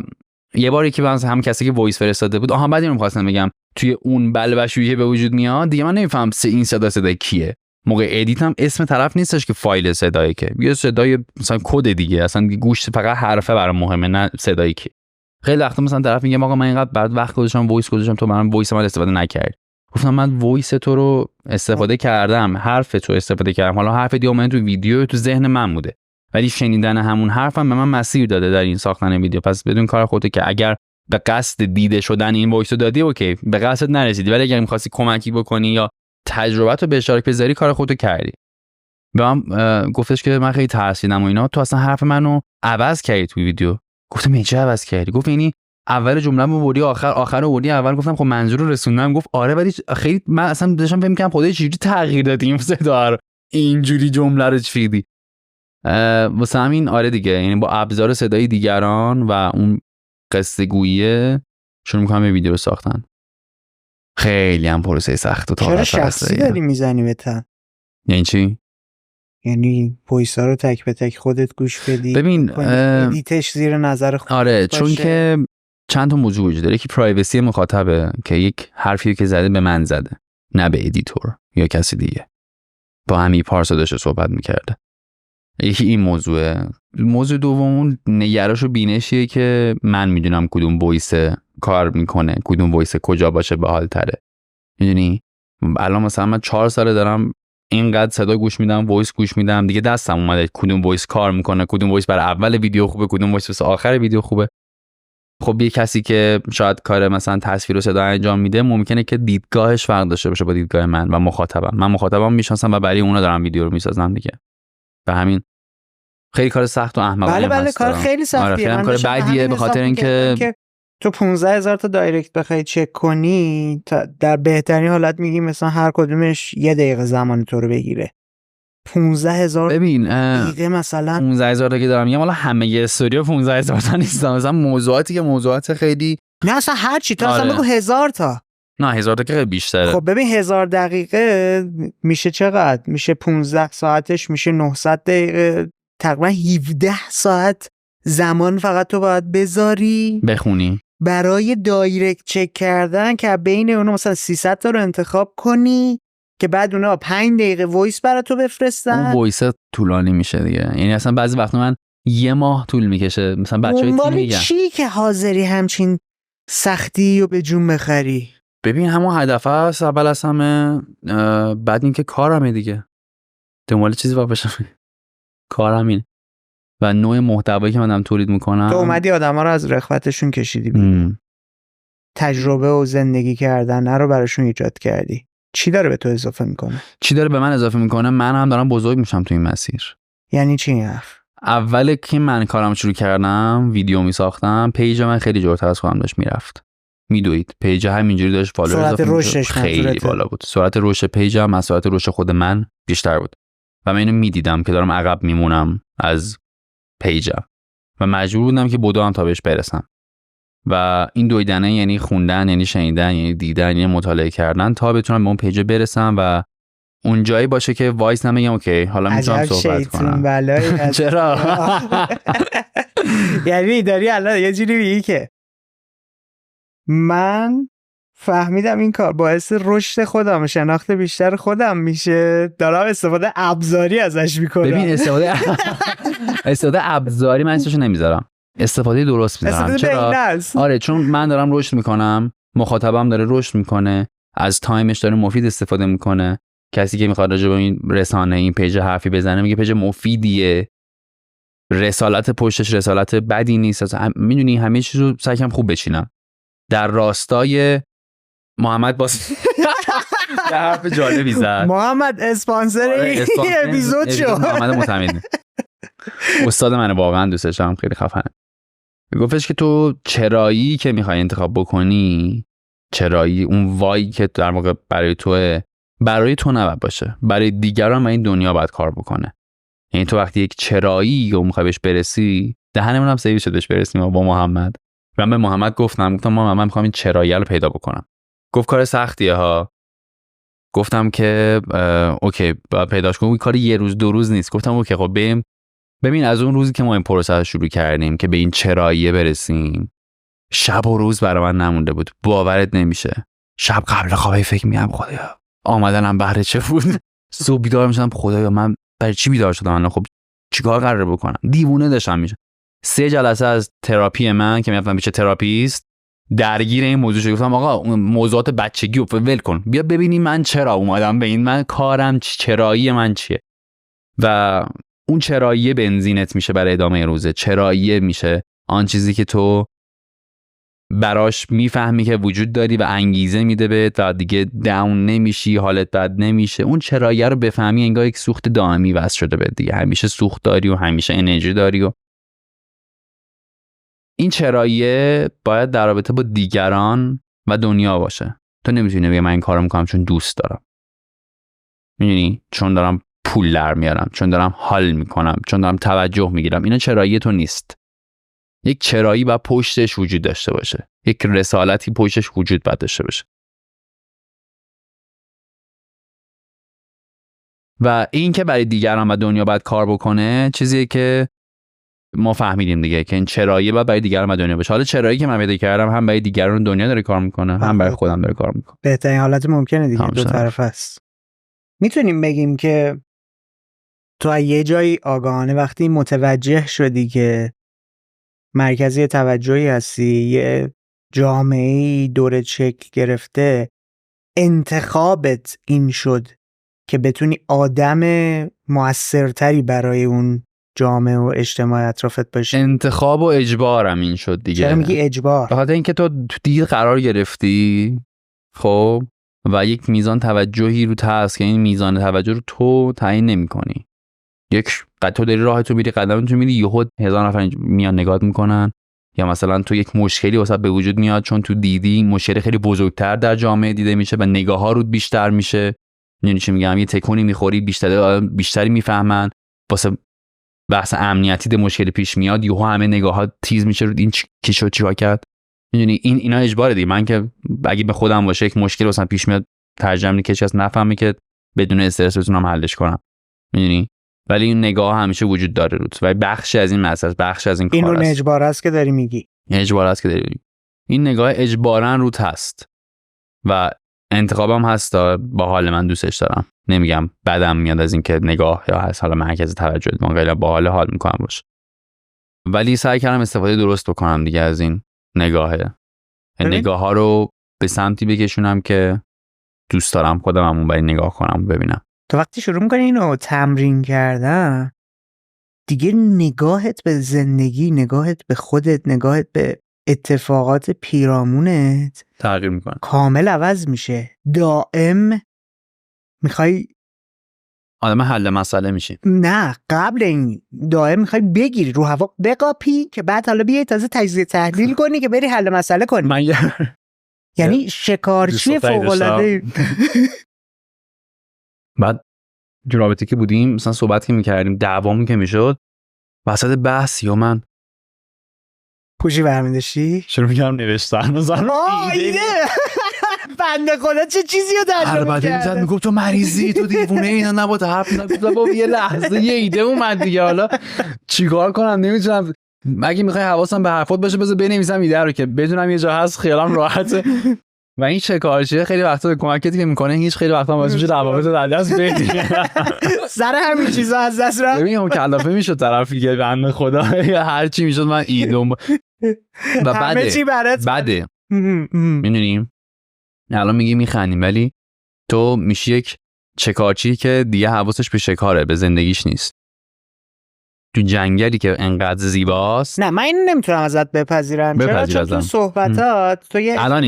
یه باری که مثلا هم کسی که وایس فرستاده بود بعد اینو می‌خواستم بگم توی اون بلبشویی به وجود میاد دیگه من نمیفهم این صدای کیه. موقع ادیت هم اسم طرف نیستش که فایل صدایی، که یه صدای مثلا کد دیگه، اصلا گوش فقط حرفه برام مهمه نه صدایی که. خیلی وقتا مثلا طرف میگه آقا من اینقدر بعد وقت گذاشتم وایس گذاشتم تو برام وایس من استفاده نکردی. گفتم من وایس تو رو استفاده کردم، حرف تو استفاده کردم، حالا حرف دیگه اومد تو ویدیو تو ذهن من بوده ولی شنیدن همون حرفم به من مسیر داده در این ساختن ویدیو. پس بدون کار خودت که اگر به قصد دیده شدن این وایس رو دادی اوکی، به قصد نرسیدی ولی اگر می‌خواستی کمکی بکنی یا تجربه‌تو به اشتراک بذاری کار خودت کردی. به من گفتش که من خیلی ترسیدم و اینا، تو اصلا حرف منو عوض کردی تو ویدیو. گفتم چه عوض کردی؟ گفت یعنی اول جمله‌مو بردی آخر رو بردی اول. گفتم خب منظور رو رسوندم. گفت آره ولی خیلی من اصلا داشتم فکر می‌کردم خودت چجوری تغییر دادی این صدا رو اینجوری جمله رو چیدی. واسه همین آره دیگه، یعنی با ابزار صدای دیگران و اون قصه گویی شروع می‌کنم به ویدیو ساختن. خیلی هم پروسه سخت و چرا شخصی داری میزنی به تن؟ یعنی چی؟ یعنی وایسا رو تک به تک خودت گوش بدی؟ ببین ادیتش زیر نظر خودت آره باشه. چون که چند تا موضوع وجود داره. یکی پرایوسی مخاطبه که یک حرفی که زده به من زده، نه به ادیتور یا کسی دیگه. با همین پارسا داشته صحبت میکرده. یکی این موضوعه. موضوع دوم اون نگرش و بینشیه که من میدونم کدوم وایس کار میکنه، کدوم وایس کجا باشه باحال تره. میدونی الان مثلا من 4 ساله دارم اینقدر صدا گوش میدم، وایس گوش میدم، دیگه دستم اومده کدوم وایس کار میکنه، کدوم وایس برای اول ویدیو خوبه، کدوم وایس واسه آخر ویدیو خوبه. خب یه کسی که شاید کار مثلا تصویر و صدا انجام میده ممکنه که دیدگاهش فرق داشته باشه با دیدگاه من و مخاطبم. من مخاطبم میشناسم و برای اونا دارم ویدیو رو میسازم دیگه. به همین خیلی کار سخت و احمقانه بله بله کار خیلی سختیه. آره خیلی کار بدیه به خاطر اینکه تو 15,000 تا دایرکت بخوای چک کنی در بهترین حالت میگی مثلا هر کدومش 1 دقیقه زمان تو رو بگیره. 15,000 ببین دقیقه مثلا 15,000 تا که دارم میگم حالا همه استوری 15,000 تا نیست، مثلا موضوعاتی که موضوعات خیلی نه اصلا هر چی تو آره. اصلا بگو 1000 تا. نه 1000 تا که بیشتره. خب ببین 1000 دقیقه میشه چقدر؟ میشه 15 ساعتش میشه 900 دقیقه، تقریبا 17 ساعت زمان فقط تو باید بذاری بخونی برای دایرکت چک کردن که بین اونا مثلا 300 تا رو انتخاب کنی که بعد اونا 5 دقیقه وایس برای تو بفرستن. اون وایس طولانی میشه دیگه، یعنی اصلا بعضی وقتا من 1 ماه طول میکشه مثلا بچهای تیم میگن چی که حاضری همچین سختی رو به جون بخری. ببین همون هدف هست اول از همه، بعد اینکه کارمه دیگه، دنبال چیزی باشم کارم اینه و نوع محتوایی که من تولید میکنم. تو اومدی آدما رو از رخوتشون کشیدی تجربه و زندگی کردن رو براشون ایجاد کردی. چی داره به تو اضافه میکنه؟ چی داره به من اضافه میکنه؟ من هم دارم بزرگ میشم تو این مسیر. یعنی چی این حرف؟ اول که من کارم شروع کردم ویدیو میساختم، پیج من خیلی جلوتر از خودم داشت میرفت. میدوید پیج همینجوری داشت فالوور سرعت رشدش خیلی بالا بود. سرعت رشد پیجم از سرعت رشد خود من بیشتر بود و من اینو میدیدم که دارم عقب میمونم از پیجم و مجبور بودم که بدوام تا بهش برسم. و این دویدنه یعنی خوندن، یعنی شنیدن، یعنی دیدن، یعنی مطالعه کردن تا بتونم به اون پیج برسم و اون جایی باشه که وایس نمیگم اوکی حالا میتونم صحبت کنم. چرا؟ یعنی داری الان یه جوری میگی که من فهمیدم این کار باعث رشد خودم، شناخت بیشتر خودم میشه، دارم استفاده ابزاری ازش میکنم. ببین استفاده ابزاری من اسمشو نمیذارم، استفاده درست میذارم. چرا؟ آره چون من دارم رشد میکنم، مخاطبم داره رشد میکنه، از تایمش داره مفید استفاده میکنه. کسی که میخواد راجع به این رسانه این پیج حرفی بزنه میگه پیج مفیدیه، رسالت پشتش رسالت بدی نیست. میدونی همه چیز رو سعی کنم خوب بچینم در راستای محمد باز یه حرف جالبی زد. محمد اسپانسر این اپیزود شو. محمد معتمدی استاد من واقعا دوستش دارم، خیلی خفنه. گفتش که تو چرایی که میخوای انتخاب بکنی، چرایی اون وایی که در واقع برای توه، برای تو نباید باشه، برای دیگران و این دنیا باید کار بکنه. یعنی تو وقتی یک چرایی رو میخوای بهش برسی، دهنمون هم سیوی شد بهش برسیم با محمد. من به محمد گفتم من میخوام این چرایی رو پیدا بکنم. گفت کار سختیه ها. گفتم که اوکی باید پیداش کنم، کار یه روز 2 روز نیست. گفتم اوکی خب ببین از اون روزی که ما این پروسه رو شروع کردیم که به این چراییه برسیم، شب و روز برای من نمونده بود. باورت نمیشه. شب قبل خواب فکر می‌کردم خدایا آمدنم بهره چه بود. صبح بیدار میشدم خدایا من برای چی بیدار شدم الان، خب چیکار قراره بکنم؟ دیوونه داشتم میشم. 3 جلسه از تراپی من که میرفتم پیش تراپیست درگیر این موضوع شدم. گفتم آقا موضوعات بچگی رو ول کن، بیا ببینی من چرا اومدم به این، من کارم چرایی من چیه. و اون چرایی بنزینت میشه برای ادامه روزه. چرایی میشه آن چیزی که تو براش میفهمی که وجود داری و انگیزه میده بهت و دیگه داون نمیشی، حالت بد نمیشه. اون چرایی رو بفهمی انگار یک سوخت دائمی واسه شده بهت دیگه، همیشه سوخت داری و همیشه انرژی داری. و این چراییه باید در رابطه با دیگران و دنیا باشه. تو نمیتونی بگی من این کارو میکنم چون دوست دارم، میدونی، چون دارم پول در میارم، چون دارم حال میکنم، چون دارم توجه میگیرم. اینا چرایی تو نیست. یک چرایی باید پشتش وجود داشته باشه، یک رسالتی پشتش وجود باید داشته باشه. و این که برای دیگران و دنیا باید کار بکنه چیزیه که ما فهمیدیم دیگه که این چرایی باید برای دیگران دنیا باشه. حالا چرایی که من پیدا کردم هم برای دیگران دنیا داره کار میکنه، هم برای خودم داره کار میکنه. بهترین حالت ممکنه دیگه، دو طرفه است. میتونیم بگیم که تو از یه جایی آگاهانه وقتی متوجه شدی که مرکزی توجهی هستی، یه جامعه‌ای دورت شکل گرفته، انتخابت این شد که بتونی آدم مؤثرتری برای اون جامعه و اجتماع اطرافت باشی. انتخاب و اجبارم این شد دیگه. چرا میگی اجبار؟ بخاطر اینکه تو دید قرار گرفتی، خب، و یک میزان توجهی رو هست که این میزان توجه رو تو تعیین نمی‌کنی. تو داری راهتو میری، قدمتو میری، یهو 1000 نفر میان نگات میکنن، یا مثلا تو یک مشکلی واسه به وجود میاد چون تو دیدی مشکل خیلی بزرگتر در جامعه دیده میشه و نگاه‌ها رو بیشتر میشه. یعنی چی میگم؟ یه تکونی میخوری، بیشتری میفهمن، واسه بحث امنیتی ده مشکل پیش میاد، یهو همه نگاه‌ها تیز میشه رو این کی شد چیکار کرد. میدونی اینا اجباره دیگه. من که اگه به خودم باشه یک مشکل واسه پیش میاد، ترجمه میکنم کسی از نفهمه که بدون استرس بتونم حلش کنم. میدونی؟ ولی این نگاه همیشه وجود داره روت و بخشی از این مسئله، بخشی از این کار است. این اجبار است که داری میگی. اجبار است که داری میگی. این نگاه اجباراً روت هست و انتخابم هست. با حال من دوستش دارم. نمیگم بدم میاد از این که نگاه یا هست حالا مرکز توجه من خیلی با حال میکنم باشه، ولی سعی کردم استفاده درست بکنم دیگه از این نگاهه. نگاه ها رو به سمتی بکشونم که دوست دارم خودم همون برای نگاه کنم ببینم. تو وقتی شروع میکنی اینو تمرین کردن دیگه نگاهت به زندگی، نگاهت به خودت، نگاهت به اتفاقات پیرامونت تغییر میکنه، کامل عوض میشه. دائم میخوای آدم حل مسئله میشی. نه، قبل این دائم میخوای بگیری رو هوا بقاپی که بعد حالا بیای تازه تجزیه تحلیل کنی که بری حل مسئله کنی. من یعنی شکارچی فوق‌العاده. بعد تو رابطه که بودیم مثلا صحبت که میکردیم، دعوامون که میشد، وسط بحث یا من پوشی برمیداشتی شروع میکردم نوشتن مثلا ایده بنده خدا چه چیزی رو ترجمه کرده. میگفت تو مریضی، تو دیوونه، اینا نباید حرف نزنی. بابا یه لحظه یه ایده اومد دیگه، حالا چیکار کنم نمیدونم. اگه میخوای حواسم به حرفات باشه بذار بنویسم ایده رو که بدونم یه جا هست خیالم راحته. و این شکارچیه خیلی وقتا به کمکتی که میکنه هیچ خیلی وقتا باعث میشه روابط رو از دست بدی. سر همین چیزا از دست رفت. ببین مکلفه میشد طرفی که بنده خدا هر چی میشد من ایدم و بده میدونیم. الان میگی میخندیم ولی تو میشی یک شکارچی که دیگه حواسش به شکاره، به زندگیش نیست. تو جنگلی که انقدر زیباست. نه من اینو نمیتونم ازت بپذیرم. چرا؟ تو صحبتات تو الان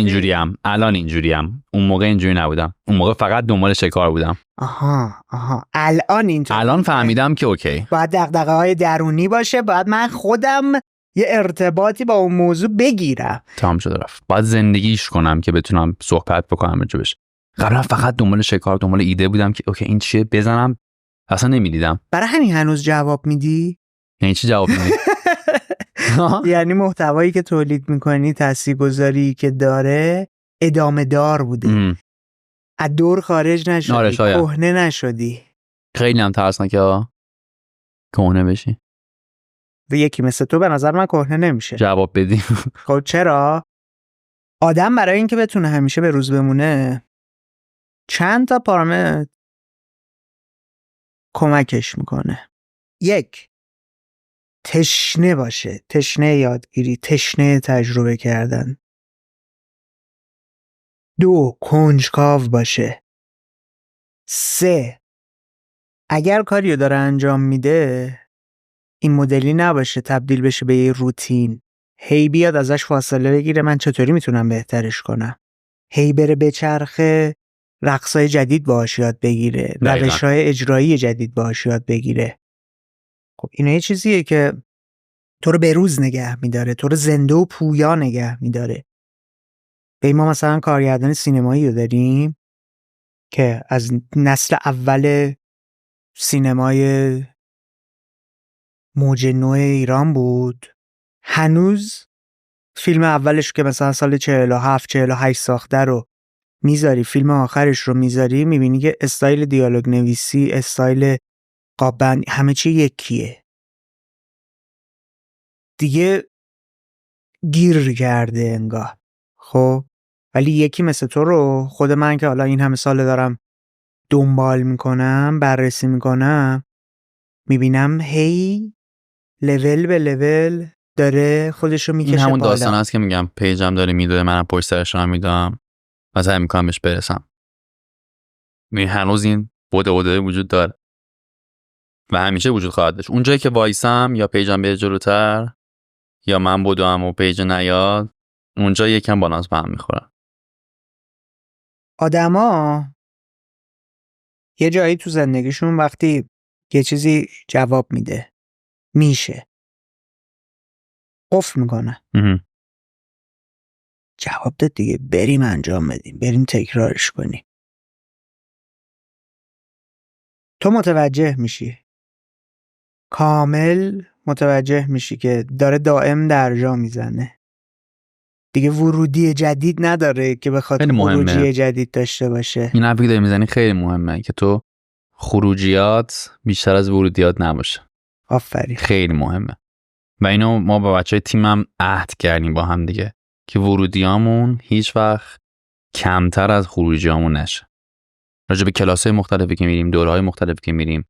اینجوریم. اون موقع اینجوری نبودم. اون موقع فقط دنبال شکار بودم. آها الان اینطور. الان فهمیدم که اوکی، باید دغدغه‌های درونی باشه، باید من خودم یه ارتباطی با اون موضوع بگیرم. تمام شده رفت. باید زندگیش کنم که بتونم صحبت بکنم راجبش. قبلا فقط دنبال شکار، دنبال ایده بودم که اوکی این چیه بزنم، اصلا نمیدیدم. برای همین هنوز جواب میدی؟ یعنی چی جواب میدی؟ یعنی محتوایی که تولید میکنی، تاثیرگذاری که داره ادامه دار بوده. از دور خارج نشدی، کهنه نشدی. خیلی هم ترسناکه کهنه بشی. و یکی مثل تو به نظر من کهنه نمیشه. جواب بدی. خب چرا؟ آدم برای اینکه بتونه همیشه به روز بمونه چند تا پارامتر کمکش میکنه. 1. تشنه باشه، تشنه یادگیری، تشنه تجربه کردن. 2. کنجکاو باشه. 3. اگر کاریو داره انجام میده این مدلی نباشه تبدیل بشه به یه روتین، هی بیاد ازش فاصله بگیره من چطوری میتونم بهترش کنم، هی بره بچرخه رقصای جدید باهاش یاد بگیره، روش‌های اجرایی جدید باهاش یاد بگیره. خب اینا یه چیزیه که تو رو به روز نگه میداره، تو رو زنده و پویا نگه میداره. به ما مثلا کارگردان سینمایی رو داریم که از نسل اول سینمای موج نو ایران بود، هنوز فیلم اولش که مثلا سال 47-48 ساخته رو میذاری، فیلم آخرش رو میذاری، میبینی که استایل دیالوگ نویسی، استایل قابند، همه چی یکیه. دیگه گیر کرده انگار. خب ولی یکی مثل تو رو، خود من که حالا این همه سال دارم دنبال میکنم، بررسی میکنم، میبینم هی لول به لول داره خودشو میکشه این همون بالا. داستان هست که میگم پیجم داره میدوه، منم پشت سرش رو میدم و سعی میکنم بهش برسم. هنوز این بوده وجود داره و همیشه وجود خواهد داشت. اونجایی که وایسم یا پیجم به جلوتر یا من بدوم و پیج نیاد، اونجا یکم بالانس به هم میخورن. آدما یه جایی تو زندگیشون وقتی یه چیزی جواب میده، میشه قفل میکنه، جواب داد دیگه، بریم انجام بدیم، بریم تکرارش کنیم. تو متوجه میشی، کامل متوجه میشی که داره دائم در جا میزنه دیگه، ورودی جدید نداره که بخواد خروجی جدید داشته باشه. این حرفی که داری میزنی خیلی مهمه که تو خروجیات بیشتر از ورودیات نباشه. آفرین. خیلی مهمه و اینو ما با بچهای تیمم عهد کردیم با هم دیگه که ورودیامون هیچ وقت کمتر از خروجیامون نشه. راجع به کلاس‌های مختلفی که میریم، دوره‌های مختلفی که میریم،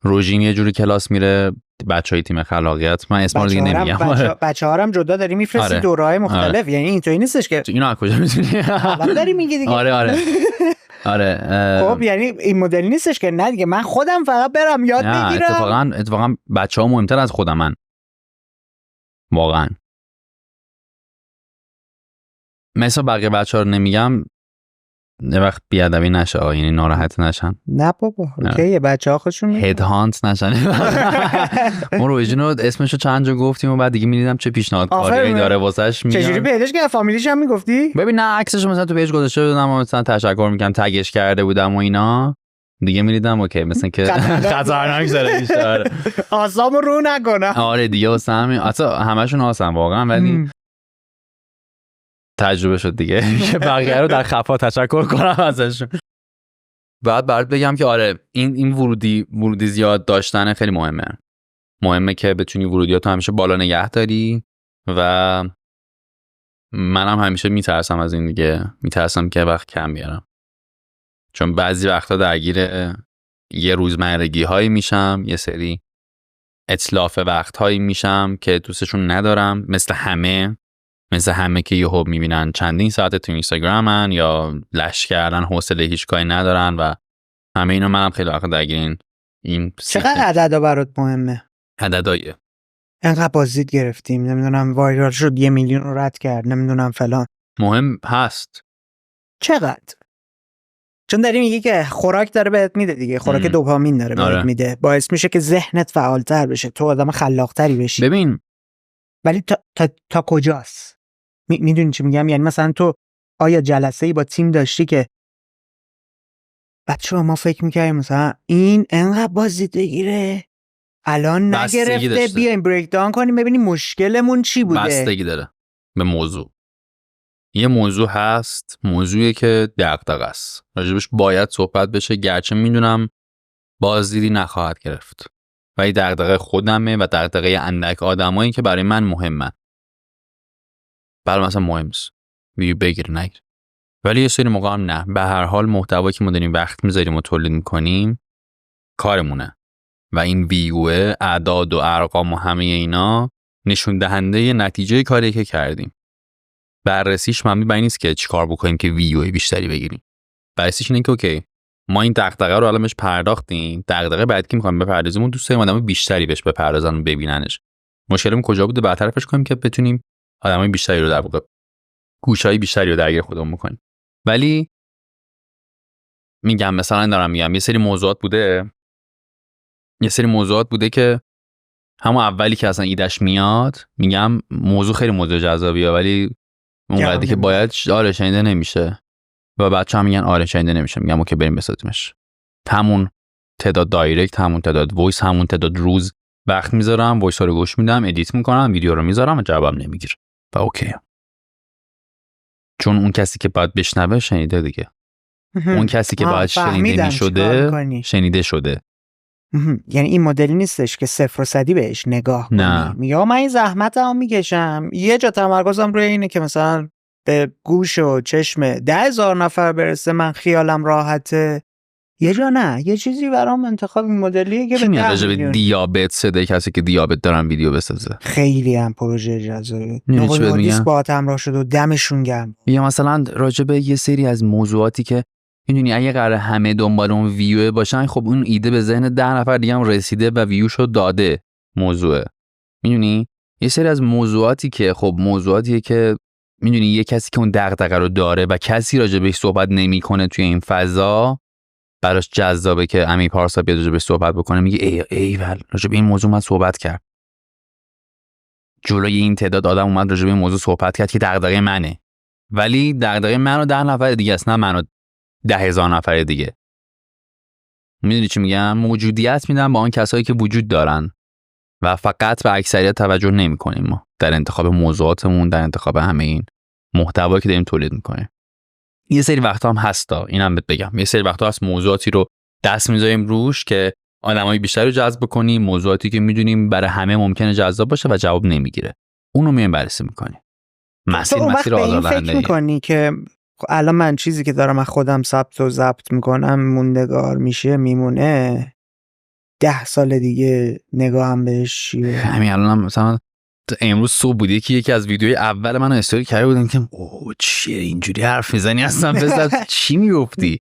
روژین یه جوری کلاس میره، بچهای تیم خلاقیت، من اسم رو دیگه نمیگم، بچه‌ها هم جدا داری میفرستی. آره. دوره‌های مختلف. آره. یعنی اینطوری نیستش که اینو از کجا می‌دونی؟ الان داری میگی دیگه. آره خب یعنی این مدلی نیستش که نه دیگه من خودم فقط برم یاد بگیرم. اتفاقا بچه‌ها مهمتر از خودمن. واقعا مثلا بقیه بچه‌ها رو نمیگم یه وقت بیادبی نشه، یعنی ناراحت نشن. نه بابا اوکیه، بچه‌ها خودشون هد هانت نشن. ما روژین رو اسمشو چند جا گفتیم و بعد دیگه می‌دیدم چه پیشنهادکاری داره واسش میاد. چجوری پیداش که فامیلیش هم میگفتی؟ ببین نه عکسشو مثلا تو پیج گذاشته بودم و مثلا تشکر میگم تگش کرده بودم و اینا، دیگه می‌دیدم اوکی مثلا که خطرناک شده بیشتر. آسامو رو نکنم. آره دیگه واسه همین اصلا همشون آسان واقعا، ولی تجربه شد دیگه که بقیه رو در خفا تشکر کنم ازشون. بعد برات بگم که آره این ورودی زیاد داشتن خیلی مهمه که بتونی ورودیاتو همیشه بالا نگه داری و منم همیشه میترسم از این دیگه، میترسم که وقت کم بیارم، چون بعضی وقتا درگیر یه روزمرگی هایی میشم، یه سری اتلاف وقت هایی میشم که دوستشون ندارم، مثل همه که یهو میبینن چندین ساعت تو اینستاگرامن یا لش کردن، حوصله هیچ کاری ندارن و همه اینا. منم خیلی وقت درگیر این چقدر عددا برات مهمه؟ عدداییه انقدر بازدید گرفتیم، نمیدونم وایرال شد 1 میلیون رو رد کرد، نمیدونم فلان، مهم هست چقدر؟ چون داری میگی که خوراک داره بهت میده دیگه، خوراک دوپامین داره بهت میده، باعث میشه که ذهنت فعالتر بشه، تو آدم خلاقتری بشی. ببین ولی تا کجاست؟ میدونی چی میگم؟ یعنی مثلا تو آیا جلسه‌ای با تیم داشتی که بچه‌ها ما فکر می‌کردیم مثلا این انقدر بازدید بگیره الان نگرفته، بیایم بریک داون کنیم ببینیم مشکلمون چی بوده؟ بستگی داره به موضوع. یه موضوع هست، موضوعی که دغدغه است، راجبش باید صحبت بشه، گرچه میدونم بازدیدی نخواهد گرفت، ولی دغدغه خودمه و دغدغه اندک آدمایی که برای من مهمن. برای مثلا مهم نیست ویو بگیر نگیر، ولی یه سری موقع هم نه. به هر حال محتوایی که ما داریم وقت میذاریم و تولید میکنیم کارمونه و این ویو، اعداد و ارقام و همه اینا نشون دهنده نتیجه کاری که کردیم. بررسیش مبنی بر این نیست که چیکار بکنیم که ویو بیشتری بگیریم. بررسیش اینه که اوکی ما این دغدغه رو الان بهش پرداختیم، دغدغه بعدی که می‌خوایم بپردازیم اون دوست داریم آدم بیشتری بهش بپردازن و ببیننش. مشکلمون کجا بوده؟ برطرفش کنیم که بتونیم آدمای بیشتری رو در واقع گوشای بیشتری رو درگیر خودمون بکنیم. ولی میگم مثلا دارم میگم یه سری موضوعات بوده که همون اولی که اصلا ایدش میاد میگم موضوع خیلی موضوع جذابیه ولی اونقدری که باید شنیده نمیشه و بچه‌ها میگن آره شنیده نمیشه، میگم اوکی بریم بسازیمش. همون تعداد دایرکت، همون تعداد وایس، همون تعداد روز وقت میذارم، وایس رو گوش میدم، ادیت میکنم، ویدیو رو میذارم و جوابم نمیگیره و اوکی، چون اون کسی که باید بشنوه شنیده دیگه. اون کسی که باید شنیده شده یعنی این مدلی نیستش که 0 و 100 بهش نگاه نه. کنی، میگه من این زحمتمو میکشم، یه جا تمرکزم روی اینه که مثلا به گوش و چشم 10,000 نفر برسه، من خیالم راحته. یه جا نه، یه چیزی برام انتخاب این مدلیه که کی به میاد 10 راجع به میلیون. دیابت صدای کسی که دیابت دارن ویدیو بسازه؟ خیلی هم پروژه جذابه. می‌دونی چی بهت میگم؟ با همراه شد و دمشون گرم. یا مثلا راجع به یه سری از موضوعاتی که میدونی اگه قرار همه دنبال اون ویو باشن، خب اون ایده به ذهن 10 نفر دیگه هم رسیده و ویوشو داده موضوعه. میدونی یه سری از موضوعاتی که خب موضوعاتیه که میدونی یه کسی که اون دغدغه رو داره و کسی راجع بهش صحبت نمیکنه توی این فضا، براش جذابه که امیر پارسا بیاد راجع بهش صحبت بکنه. میگه ایول راجع به این موضوع من صحبت کرد، جلوی این تعداد آدم اومد راجع به این موضوع صحبت کرد که دغدغه منه، ولی دغدغه من و 10 نفر دیگه است، نه من و 10,000 نفر دیگه. میدونی چی میگم؟ موجودیت میدن با آن کسایی که وجود دارن و فقط به اکثریت توجه نمی‌کنیم ما در انتخاب موضوعاتمون، در انتخاب همه این محتوایی که داریم تولید می‌کنیم. یه سری وقتا هم هستا، اینم بهت بگم، یه سری وقتا هست موضوعاتی رو دست می‌ذاریم روش که آدمای بیشتری رو جذب کنیم، موضوعاتی که می‌دونیم برای همه ممکنه جذاب باشه و جواب نمیگیره، اونو میایم بررسی می‌کنیم. مسیر آزاردهنده. فکر می‌کنی که الان من چیزی که دارم از خودم ثبت و ضبط می‌کنم موندگار میشه، میمونه 10 سال دیگه نگاهم بهش چیه؟ همین الانم مثلا امروز صبح بودی که یکی از ویدیوهای اول منو استوری کرده بودم که اوه چیه اینجوری حرف میزنی اصلا پسر چی میگفتی؟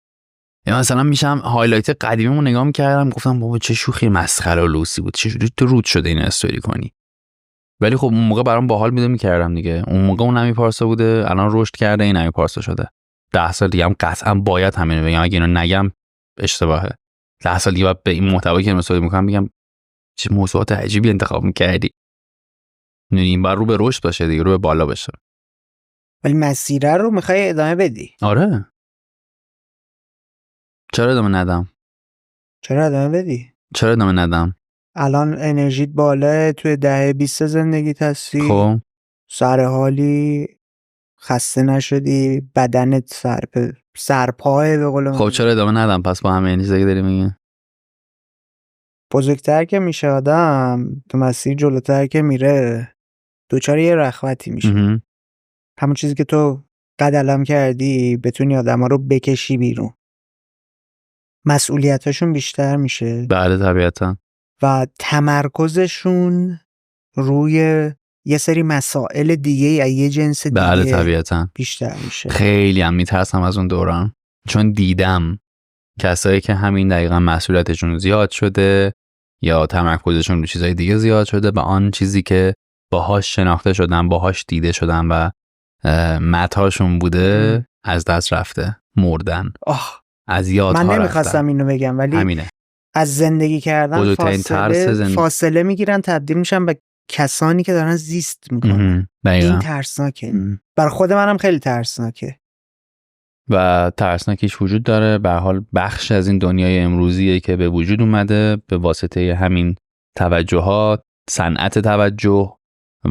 یا مثلا میشم هایلایت قدیمیمو نگاه میکردم گفتم بابا چه شوخی مسخره و لوسی بود، چه تو رود شده این استوری کنی. ولی خب اون موقع برام باحال بوده میکردم دیگه. اون موقع اون امیر پارسا بوده، الان رشد کرده این امیر پارسا شده. 10 سال دیگه هم قطعا باید همین بگم، اگه اینو نگم اشتباهه. 10 سال دیگه به این محتوایی که استفاده میکنم میگم چه موضوعات عجیبی انتخاب میکردی. این بار رو به رشد باشه دیگه، رو به بالا باشه. ولی مسیر رو میخوای ادامه بدی؟ آره. چرا ادامه ندم؟ چرا ادامه بدی؟ چرا ادامه ندم؟ الان انرژیت بالا، توی 10-20 زندگیت هستی، خب سر حالی، خسته نشدی، بدنت سرپاه به قول خب چرا ادامه ندم پس با همه این چیزایی که داری میگی؟ بزرگتر که میشه آدم، تو مسیر جلوتر که میره، دوچار یه رخوتی میشه. همون چیزی که تو قدلم کردی، بتونی آدما رو بکشی بیرون، مسئولیتاشون بیشتر میشه. بله طبیعتا. و تمرکزشون روی یه سری مسائل دیگه یا یه جنس دیگه بله طبیعتا بیشتر میشه. خیلی هم میترسم از اون دوران، چون دیدم کسایی که همین دقیقا مسئولیتشون زیاد شده یا تمرکزشون رو چیزای دیگه زیاد شده و آن چیزی که باهاش شناخته شدن، باهاش دیده شدن و متاشون بوده از دست رفته، مردن، از یادها رفتن. من نمیخواستم اینو بگم ولی همینه. از زندگی کردن فاصله میگیرن، تبدیل میشن به کسانی که دارن زیست میکنن. این ترسناکه. برای خود منم خیلی ترسناکه و ترسناکیش وجود داره. به حال بخش از این دنیای امروزیه که به وجود اومده به واسطه همین توجهات، صنعت توجه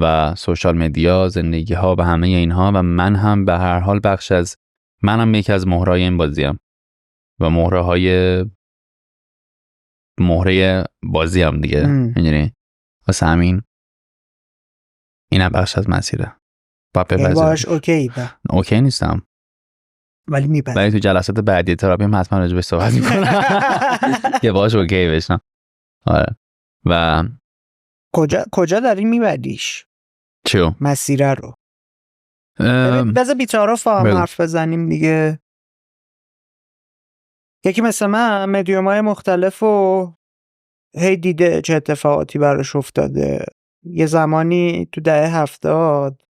و سوشال مدیا، زندگی ها و همه اینها. و من هم به هر حال منم یکی از مهرهای این بازیم و مهره بازی هم دیگه. میدونی واسه همین اینم بخش از مسیره. باش اوکی نیستم ولی تو جلسات بعدی تراپی هم حتما راجع بهش صحبت میکنم که باش اوکی بشم. آره. و کجا داری میبریش؟ چیو؟ مسیره رو. بذار بی‌طرف هم حرف بزنیم دیگه. یکی مثل من مدیوم‌های مختلف و هی دیده چه اتفاقاتی براش افتاده. یه زمانی تو دهه 70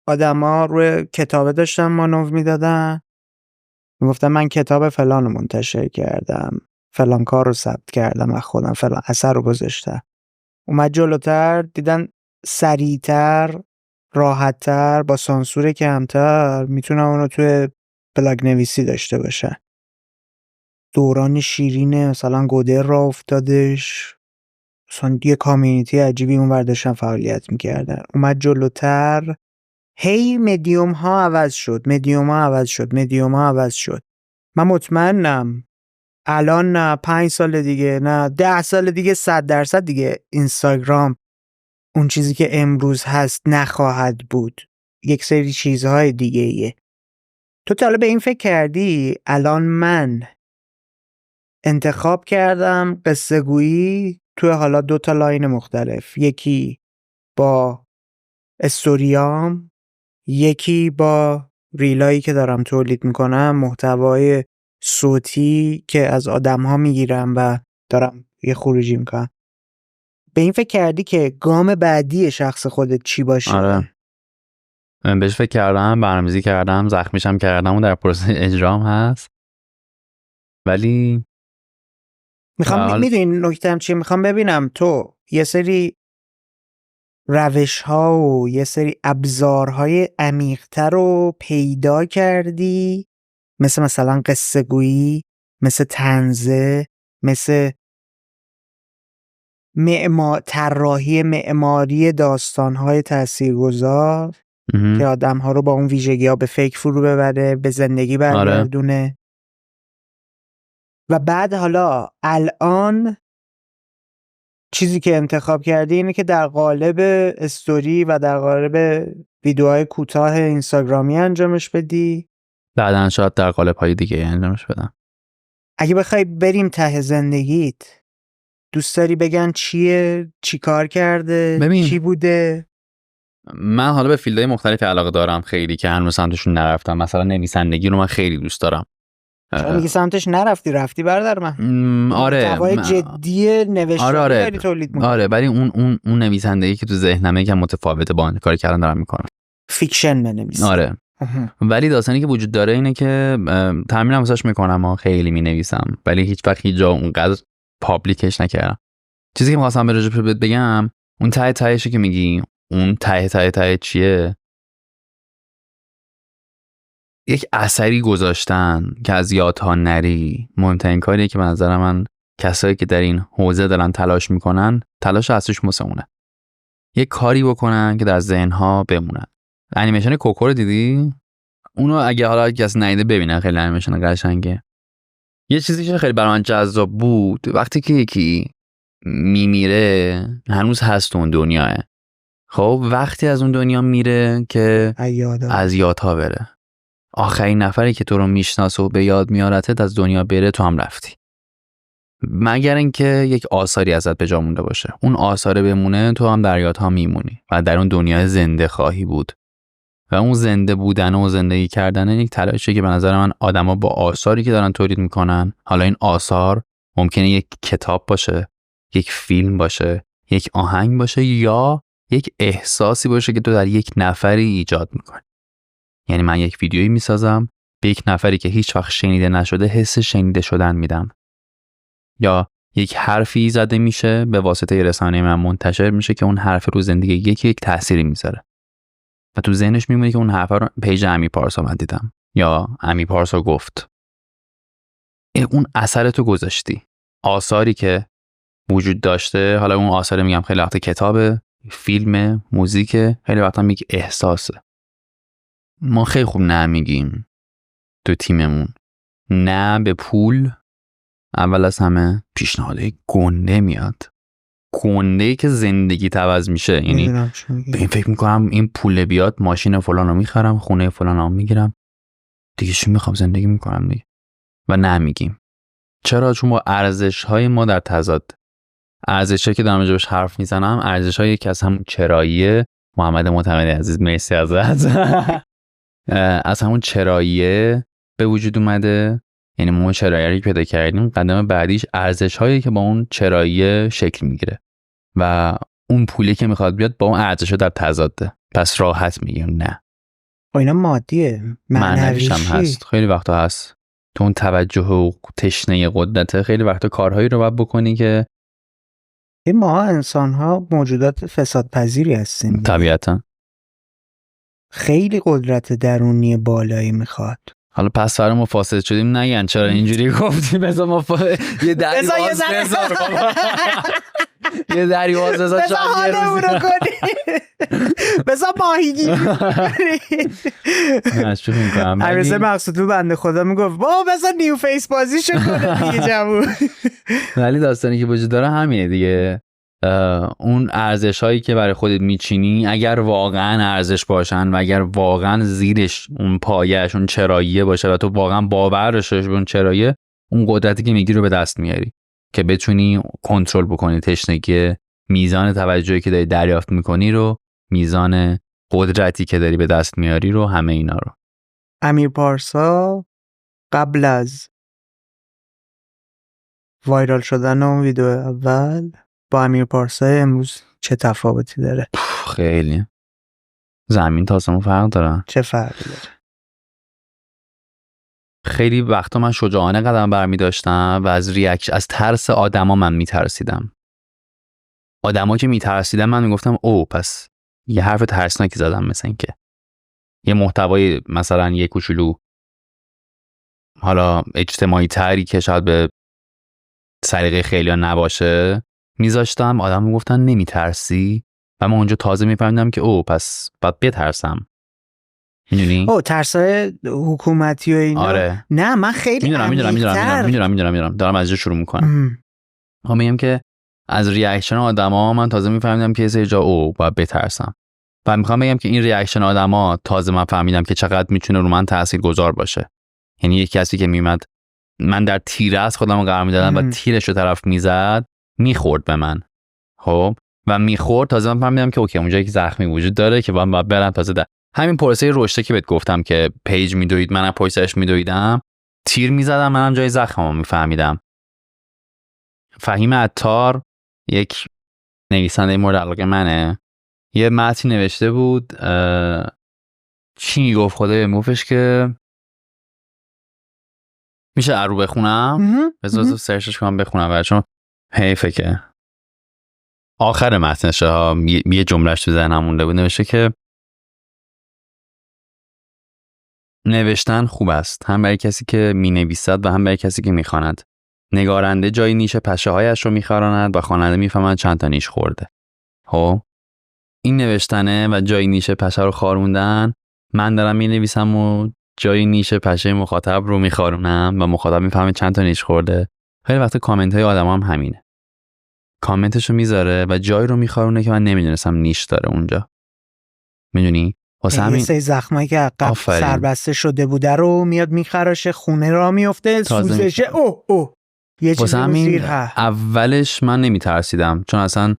آدما روی کتابه داشتن مانور میدادن، میگفتن من کتاب فلان رو منتشر کردم، فلان کار رو ثبت کردم از خودم، فلان اثر رو گذاشتم. اومد جلوتر دیدن سریعتر، راحتتر، با سانسور کمتر میتونن اونو توی بلاگ نویسی داشته باشن. دوران شیرینه مثلا گودر را افتادش، مثلا یه کامیونیتی عجیبی اون برداشتن فعالیت میکردن. اومد جلوتر، هی مدیوم ها عوض شد. من مطمئنم الان نه 5 سال دیگه نه 10 سال دیگه 100% دیگه اینستاگرام اون چیزی که امروز هست نخواهد بود. یک سری چیزهای دیگه ایه. تو تا حالا به این فکر کردی الان من انتخاب کردم قصه گویی توی حالا 2 تا لاین مختلف، یکی با استوریام، یکی با ریلایی که دارم تولید میکنم، محتوای صوتی که از آدم ها میگیرم و دارم یه خروجی میکنم. به این فکر کردی که گام بعدی شخص خودت چی باشه؟ آره من بهش فکر کردم، برنامه‌ریزی کردم، زخمیشم کردم و در پروسه اجرام هست. ولی میخوام میدونی نکته‌ام چیه؟ میخوام ببینم تو یه سری روش ها و یه سری ابزارهای عمیق‌تر رو پیدا کردی، مثلا قصه گویی، مثل طنزه، مثل طراحی معماری داستان‌های تاثیرگذار که آدم‌ها رو با اون ویژگی‌ها به فکر فرو ببره، به زندگی برگردونه. و بعد حالا الان چیزی که انتخاب کردی اینه که در قالب استوری و در قالب ویدیوهای کوتاه اینستاگرامی انجامش بدی. بعدن شاید در قالب‌های دیگه انجامش بدم. اگه بخوای بریم ته زندگیت، دوست داری بگن چیه، چی کار کرده، ببین. چی بوده؟ من حالا به فیلدهای مختلفی علاقه دارم خیلی که هنوز سمتشون نرفتم. مثلا نویسندگی رو من خیلی دوست دارم. چرا میگی سمتش نرفتی برادر من؟ آره محتوای جدی نوشتاری داری تولید می‌کنی. آره ولی اون نویسندگی که تو ذهنمه که متفاوته با کاری که الان دارم میکنم. فیکشن بنویسی. آره ولی داستانی که وجود داره اینه که تمرینم واسش میکنم، خیلی مینویسم ولی هیچ وقت هیچ جا اونقدر پابلیکش نکردم. چیزی که می‌خواستم به راجع بهت بگم اون تهشه که میگی اون ته چیه؟ یک اثری گذاشتن که از یادها نری. مهمترین کاریه که به نظر من کسایی که در این حوزه دارن تلاش میکنن تلاش اصلیش مسمونه. یک کاری بکنن که در ذهنها بمونن. انیمیشن کوکو رو دیدی؟ اونو اگه حالا کسی ندیده ببینه، خیلی انیمیشن قشنگه. یه چیزی که خیلی برای من جذاب بود وقتی که یکی میمیره هنوز هست اون دنیاه. خب وقتی از اون دنیا میره که از یادها بره. آخرین نفری که تو رو میشناسه و به یاد میارتت از دنیا بره تو هم رفتی. مگر اینکه یک آثاری ازت به جا مونده باشه. اون آثار بمونه تو هم در یادها میمونی و در اون دنیا زنده خواهی بود. و اون زنده بودن و زندگی کردن یک تلاشی که به نظر من آدما با آثاری که دارن تولید میکنن، حالا این آثار ممکنه یک کتاب باشه، یک فیلم باشه، یک آهنگ باشه یا یک احساسی باشه که تو در یک نفری ایجاد میکنی. یعنی من یک ویدیویی میسازم به یک نفری که هیچ وقت شنیده نشده حس شنیده شدن میدم، یا یک حرفی زده میشه به واسطه رسانه من منتشر میشه که اون حرف رو زندگی یک تأثیری میذاره و تو ذهنش میمونه که اون حرف رو پیج امی پارسا من دیدم یا امی پارسا گفت. اون اثر تو گذاشتی. آثاری که وجود داشته، حالا اون آثار میگم خیلی وقت کتابه، فیلم، موزیک، خیلی وقتا میگه احساسه. ما خیلی خوب نمیگیم تو تیممون نه به پول. اول از همه پیشنهاده گنده میاد، گنده‌ای که زندگی عوض میشه. یعنی به این فکر میکنم این پول بیاد ماشین فلانو میخرم، خونه فلانو میگیرم، دیگه چی میخوام، زندگی میکنم دیگه. و نمیگیم. چرا؟ چون با ارزش‌های ما در تضاد. ارزش‌هایی که دارم راجعش حرف میزنم ارزش‌هایی که از همون چراییه محمد معتمدی عزیز، مرسی ازت، از همون چراییه به وجود اومده. یعنی ما چراییه رو پیدا کردیم، قدم بعدیش ارزش‌هایی که با اون چراییه شکل میگیره و اون پولی که میخواد بیاد با اون ارزش‌ها در تضاده. پس راحت میگیم نه. اینا مادیه، معنویش هم هست. خیلی وقتا هست. تو اون توجه و تشنه قدرت خیلی وقتا کارهایی رو باید بکنی که ما انسان‌ها موجودات فسادپذیری هستیم. طبیعتاً خیلی قدرت درونی بالایی میخواد. حالا پس فردا ما فاسد شدیم نگن چرا اینجوری گفتی. بذار ما یه دری باز بذار یه دریواز بذار شاید یه روزی بذار ماهیگیری مشروع میکنم. عریضه مقصودی بنده خدا میگفت با بذار نیو فیس بازیشو کنه دیگه جوون. ولی داستانی که وجود داره همینه دیگه، اون ارزش هایی که برای خودت میچینی اگر واقعا ارزش باشن و اگر واقعا زیرش اون پایه‌اش اون چراییه باشه و تو واقعا باور داشته به اون چراییه، اون قدرتی که میگیری رو به دست میاری که بتونی کنترل بکنی تشنگی، میزان توجهی که داری دریافت میکنی رو، میزان قدرتی که داری به دست میاری رو، همه اینا رو. امیر پارسا قبل از وایرال شدن اون ویدیو اول با امیر پارسا امروز چه تفاوتی داره؟ خیلی زمین تا آسمون فرق داره. چه فرقی داره؟ خیلی وقتا من شجاعانه قدم برمی داشتم و از ترس آدما من میترسیدم. آدما که میترسیدن من میگفتم او پس یه حرف ترسناکی زدم، مثلا این که یه محتوای مثلا یه کوچولو حالا اجتماعی تری که شاید به سلیقه خیلی‌ها نباشه میذاشتم، آدم میگفتن نمیترسی و من اونجا تازه میفهمیدم که او پس باید بترسم. میدونی؟ ترسای حکومتی و اینا. آره. نه من خیلی میدونم دارم از جا شروع میکنم. میگم که از ریاکشن آدما من تازه میفهمیدم که یه جا باید بترسم. و میخوام بگم که این ریاکشن آدما تازه من فهمیدم که چقدر میتونه رو من تاثیرگذار باشه. یعنی یک کسی که میومد من در تیره از خودم قرار میدادم و تیرش رو طرف میزد، میخورد به من. خب و میخورد، تازه من فهمیدم که اوکی اونجایی که زخمی وجود داره که من باید برم تازه در همین پروسه رشته که بهت گفتم که پیج میدوید، منم پشتش میدویدم، تیر میزدم، منم جای زخممو میفهمیدم. فهیم عطار یک نویسنده مورد علاقه منه، یه متن نوشته بود، چی میگفت خدایا، میگفتش که میشه ارو بخونم؟ بذار سرچش کنم بخونم برچون حیفه که آخر متنشه ها یه جملهش تو ذهنم مونده بود. نوشته که نوشتن خوب است، هم برای کسی که می نویسد و هم برای کسی که می خواند. نگارنده جای نیش پشه هایش رو می خاراند و خواننده می فهمد چند تا نیش خورده. خب این نوشتنه و جای نیش پشه رو خاروندن، من دارم می نویسم و جای نیش پشه مخاطب رو می خارونم و مخاطب می فهمه چند تا نیش خورده. خیلی وقت کامنت های آدم هم همینه، کامنتشو میذاره و جای رو میخارونه که من نمیدونستم نیش داره اونجا. میدونی؟ واسه همین سه زخمایی که عقب سربسته شده بوده رو میاد میخراشه، خونه را میفته، سوزشه. یه چیزی رو زیر اولش من نمیترسیدم چون اصلا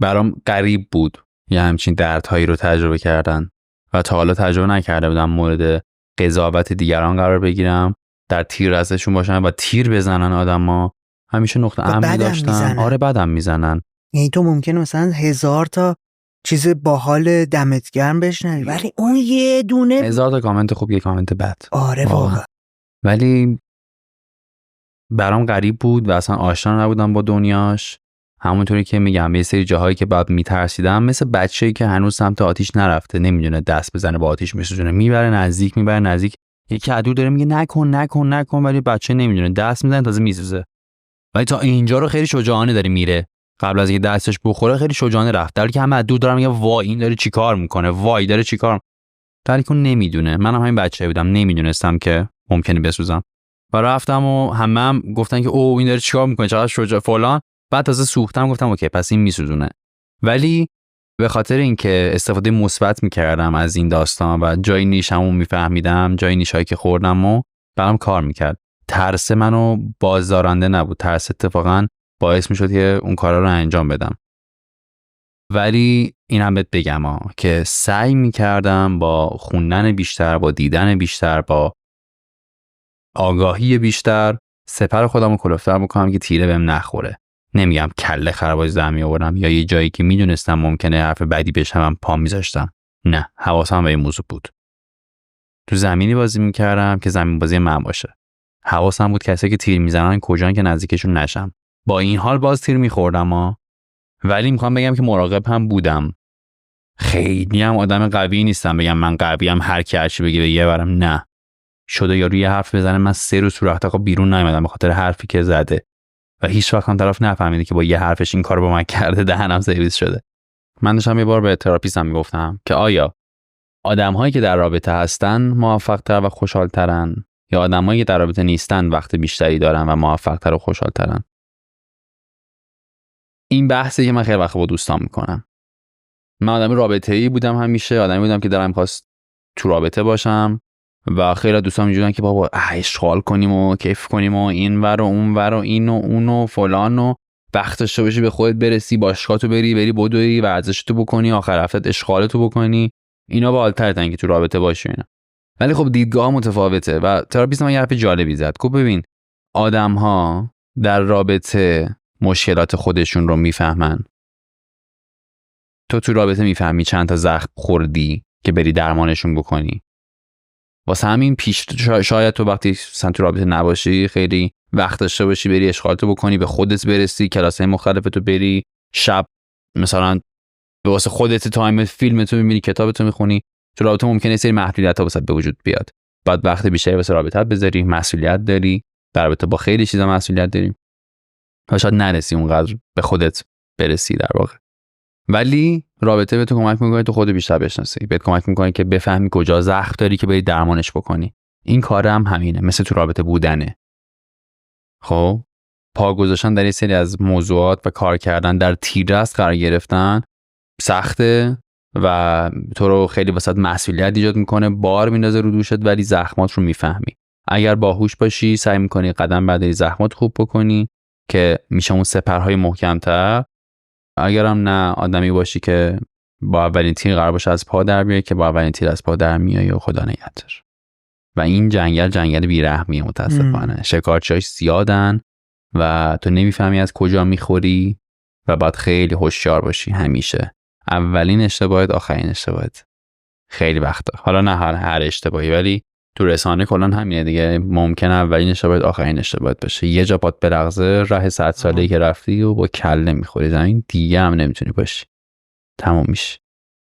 برام غریب بود یه همچین دردهایی رو تجربه کردن و تا حالا تجربه نکرده بودم مورد قضاوت دیگران قرار بگیرم، در تیر ازشون باشن و تیر بزنن آدما. همیشه نقطه امنی داشتن. آره بدم میزنن. یعنی تو ممکنه مثلا 1000 تا چیز باحال دمت گرم بشنوی ولی اون یه دونه 1000 تا کامنت خوب، یه کامنت بد. آره واقعا. ولی برام غریب بود و اصلا آشنا نبودم با دنیاش. همونطوری که میگم یه سری جاهایی که بعد میترسیدم، مثل بچه‌ای که هنوز سمت آتیش نرفته نمیدونه دست بزنه با آتیش میسوزونه، میبره نزدیک، یکی عدو داره میگه نکن ولی بچه نمیدونه دست میزنه تازه میسوزه. ولی تا اینجا رو خیلی شجاعانه داره میره، قبل از اینکه دستش بخوره خیلی شجاعانه رفت، در حالی که همه عدو دارن میگه وای این داره چیکار میکنه، وای داره چیکار، در حالی که اون نمیدونه. منم همین بچه بودم، نمیدونستم که ممکنه بسوزم و رفتم و همم گفتن که او این داره چیکار میکنه، چقدر شجاع فلان. بعد تازه سوختم گفتم اوکی پس این میسوزونه. ولی به خاطر اینکه استفاده مثبت میکردم از این داستان و جای نیشمو میفهمیدم، جای نیشایی که خوردم و برام کار میکرد. ترس منو بازدارنده نبود، ترس اتفاقا باعث میشد که اون کارا رو انجام بدم. ولی این هم بهت بگم که سعی میکردم با خوندن بیشتر، با دیدن بیشتر، با آگاهی بیشتر سپر خودم رو کلفتر بکنم که تیره بهم نخوره. نمیگم کله خراباز در می آوردم یا یه جایی که میدونستم ممکنه حرف بدی بشنوم پا میذاشتم. نه، حواسم به این موضوع بود. تو زمینی بازی میکردم که زمین بازی من باشه. حواسم بود کسایی که تیر میزنن کجان که نزدیکشون نشم. با این حال باز تیر میخوردم ولی میخوام بگم که مراقب هم بودم. خیلی هم آدم قوی نیستم بگم من قویم هر کی هرچی بگه یه برم. نه، شده یارو یه حرف بزنه من 3 روز تو رختاق بیرون نیومدم به خاطر حرفی که زده و هیچ وقت هم طرف نفهمیده که با یه حرفش این کارو با من کرده، دهنم سرویس شده. من داشتم یه بار به تراپیستم میگفتم که آیا آدم‌هایی که در رابطه هستن موفق‌تر و خوشحال‌ترن یا آدم‌هایی که در رابطه نیستن وقت بیشتری دارن و موفق‌تر و خوشحال‌ترن؟ این بحثی که من خیلی وقت با دوستام میکنم. من آدم رابطه‌ای بودم همیشه، آدمی بودم که دلم خواست تو رابطه باشم و خیلی دوستام اینجوریان که بابا اشغال کنیم و کیف کنیم و این ور و اون ور و این و اون و فلان و وقت داشته باشی به خودت برسی، باشگاهتو بری بدوی، ورزشتو بکنی، آخر هفته اشغالتو بکنی. اینا بالاترن که تو رابطه باشی اینا. ولی خب دیدگاه متفاوته و تراپیست من یه حرف جالبی زد. گفت ببین آدم‌ها در رابطه مشکلات خودشون رو میفهمن. تو رابطه میفهمی چند تا زخم خوردی که بری درمانشون بکنی. واسه همین شاید تو وقتی تو رابطه نباشی خیلی وقت داشته باشی بری اشغالتو بکنی، به خودت برسی، کلاسای مختلفتو بری، شب مثلا واسه خودت تایم فیلمتو میبینی، کتابتو میخونی. تو رابطه ممکنه سری محدودیت‌ها واسه به وجود بیاد. بعد وقت بیشتری واسه رابطه بذاری، مسئولیت داری، در رابطه با خیلی چیزا مسئولیت داری. و شاید نرسی اونقدر به خودت برسی در واقع. ولی رابطه به تو کمک میکنه تو خودت بیشتر بشناسی، بهت کمک میکنه که بفهمی کجا زخم داری که بری درمانش بکنی. این کار هم همینه، مثل تو رابطه بودنه. خب پا گذاشتن در یه سری از موضوعات و کار کردن در تیررس قرار گرفتن سخته و تو رو خیلی واسط مسئولیت ایجاد میکنه، بار میندازه رو دوشت، ولی زخمات رو میفهمی. اگر باهوش باشی سعی میکنی قدم برداری زخمات خوب بکنی که میشه اون سپرهای محکم‌تر. اگرم نه آدمی باشی که با اولین تیر قرار باشه از پا در بیای که با اولین تیر از پا در میای و خدا نگهدار. و این جنگل بی‌رحمیه متاسفانه. شکارچیاش زیادن و تو نمیفهمی از کجا میخوری و باید خیلی هوشیار باشی همیشه. اولین اشتباهت آخرین اشتباهت. خیلی وقتا، حالا نه هر اشتباهی، ولی تو رسانه کلا همینه دیگه. ممکنه اولین اشتباهت آخرین اشتباهت باشه. یه جا پات بلغزه، راه 100 ساله‌ای که رفتی و با کله میخوری زمین، دیگه هم نمیتونی باشی. تموم میشه.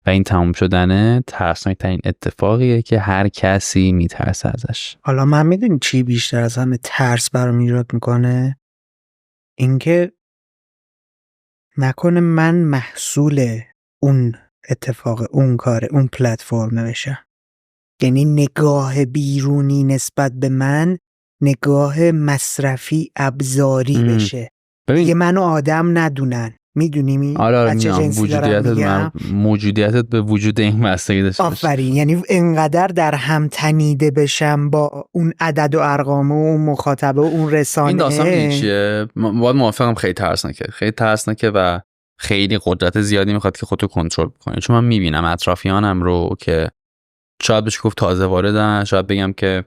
و این تموم شدنه ترسناک‌ترین اتفاقیه که هر کسی میترسه ازش. حالا من میدونی چی بیشتر از همه ترس برام ایجاد میکنه؟ اینکه نکنه من محصول اون اتفاق، اون کار، اون پلتفرم بشم. یعنی نگاه بیرونی نسبت به من نگاه مصرفی ابزاری بشه. یه منو آدم ندونن. میدونی آره موجودیتت به وجود این مسئله داشته باشه. آفرین. یعنی انقدر در هم تنیده بشم با اون عدد و ارقام و اون مخاطبه و اون رسانه. این داستان چیه؟ باید موافقم، خیلی ترسناکه و خیلی قدرت زیادی میخواد که خودتو کنترل بکنی. چون من میبینم اطرافیانم رو که شاید بهش گفت تازه واردن، شاید بگم که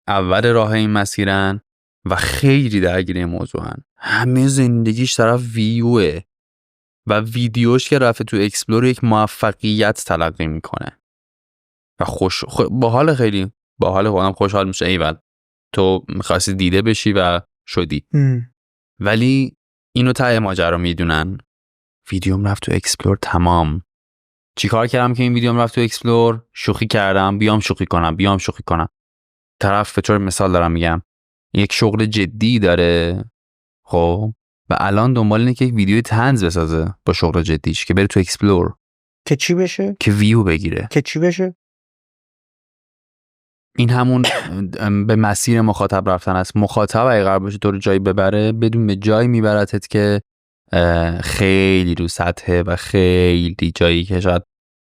اول راه این مسیرن و خیلی درگیر این موضوعن. همه زندگیش طرف ویوه و ویدیوش که رفته تو اکسپلور یک موفقیت تلقی میکنه و باحال، خیلی باحال. خودم خوشحال میشه ایول تو میخواستی دیده بشی و شدی. ولی اینو ته ماجرا میدونن. ویدیوم رفت تو اکسپلور، تمام. چیکار کردم که این ویدیوم رفت تو اکسپلور؟ شوخی کردم، بیام شوخی کنم. طرف به طور مثال دارم میگم یک شغل جدی داره، خب، و الان دنبال اینه که یک ویدیوی طنز بسازه با شغل جدیش که بره تو اکسپلور که چی بشه؟ که ویو بگیره. که چی بشه؟ این همون به مسیر مخاطب رفتن است. مخاطب اگه قرار باشه تو رو جایی ببره، بدون به جایی میبرتت که خیلی رو سطحه و خیلی جایی که شاید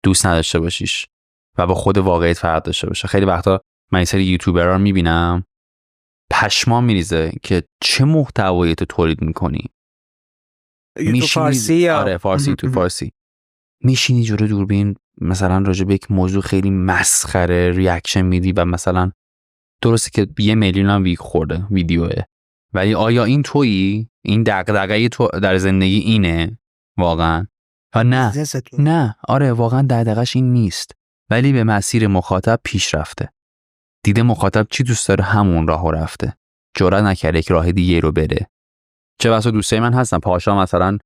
دوست نداشته باشیش و با خود واقعیت فرق داشته باشه. خیلی وقتا من این سری یوتیوبرها رو میبینم پشمام میریزه که چه محتوایی تو تولید میکنی. تو فارسی؟ آره فارسی. تو فارسی میشینی جلوی دوربین مثلا راجع به یک موضوع خیلی مسخره ریاکشن میدی و مثلا درسته که 1 میلیون هم ویو خورده ویدیوه، ولی آیا این تویی؟ این دغدغه تو در زندگی اینه واقعا؟ نه آره واقعا دغدغش این نیست، ولی به مسیر مخاطب پیش رفته، دیده مخاطب چی دوست داره همون راهو رفته، جرئت نکرده یک راه دیگه رو بره. چه بسا دوستای من هستن پاشا مثلا،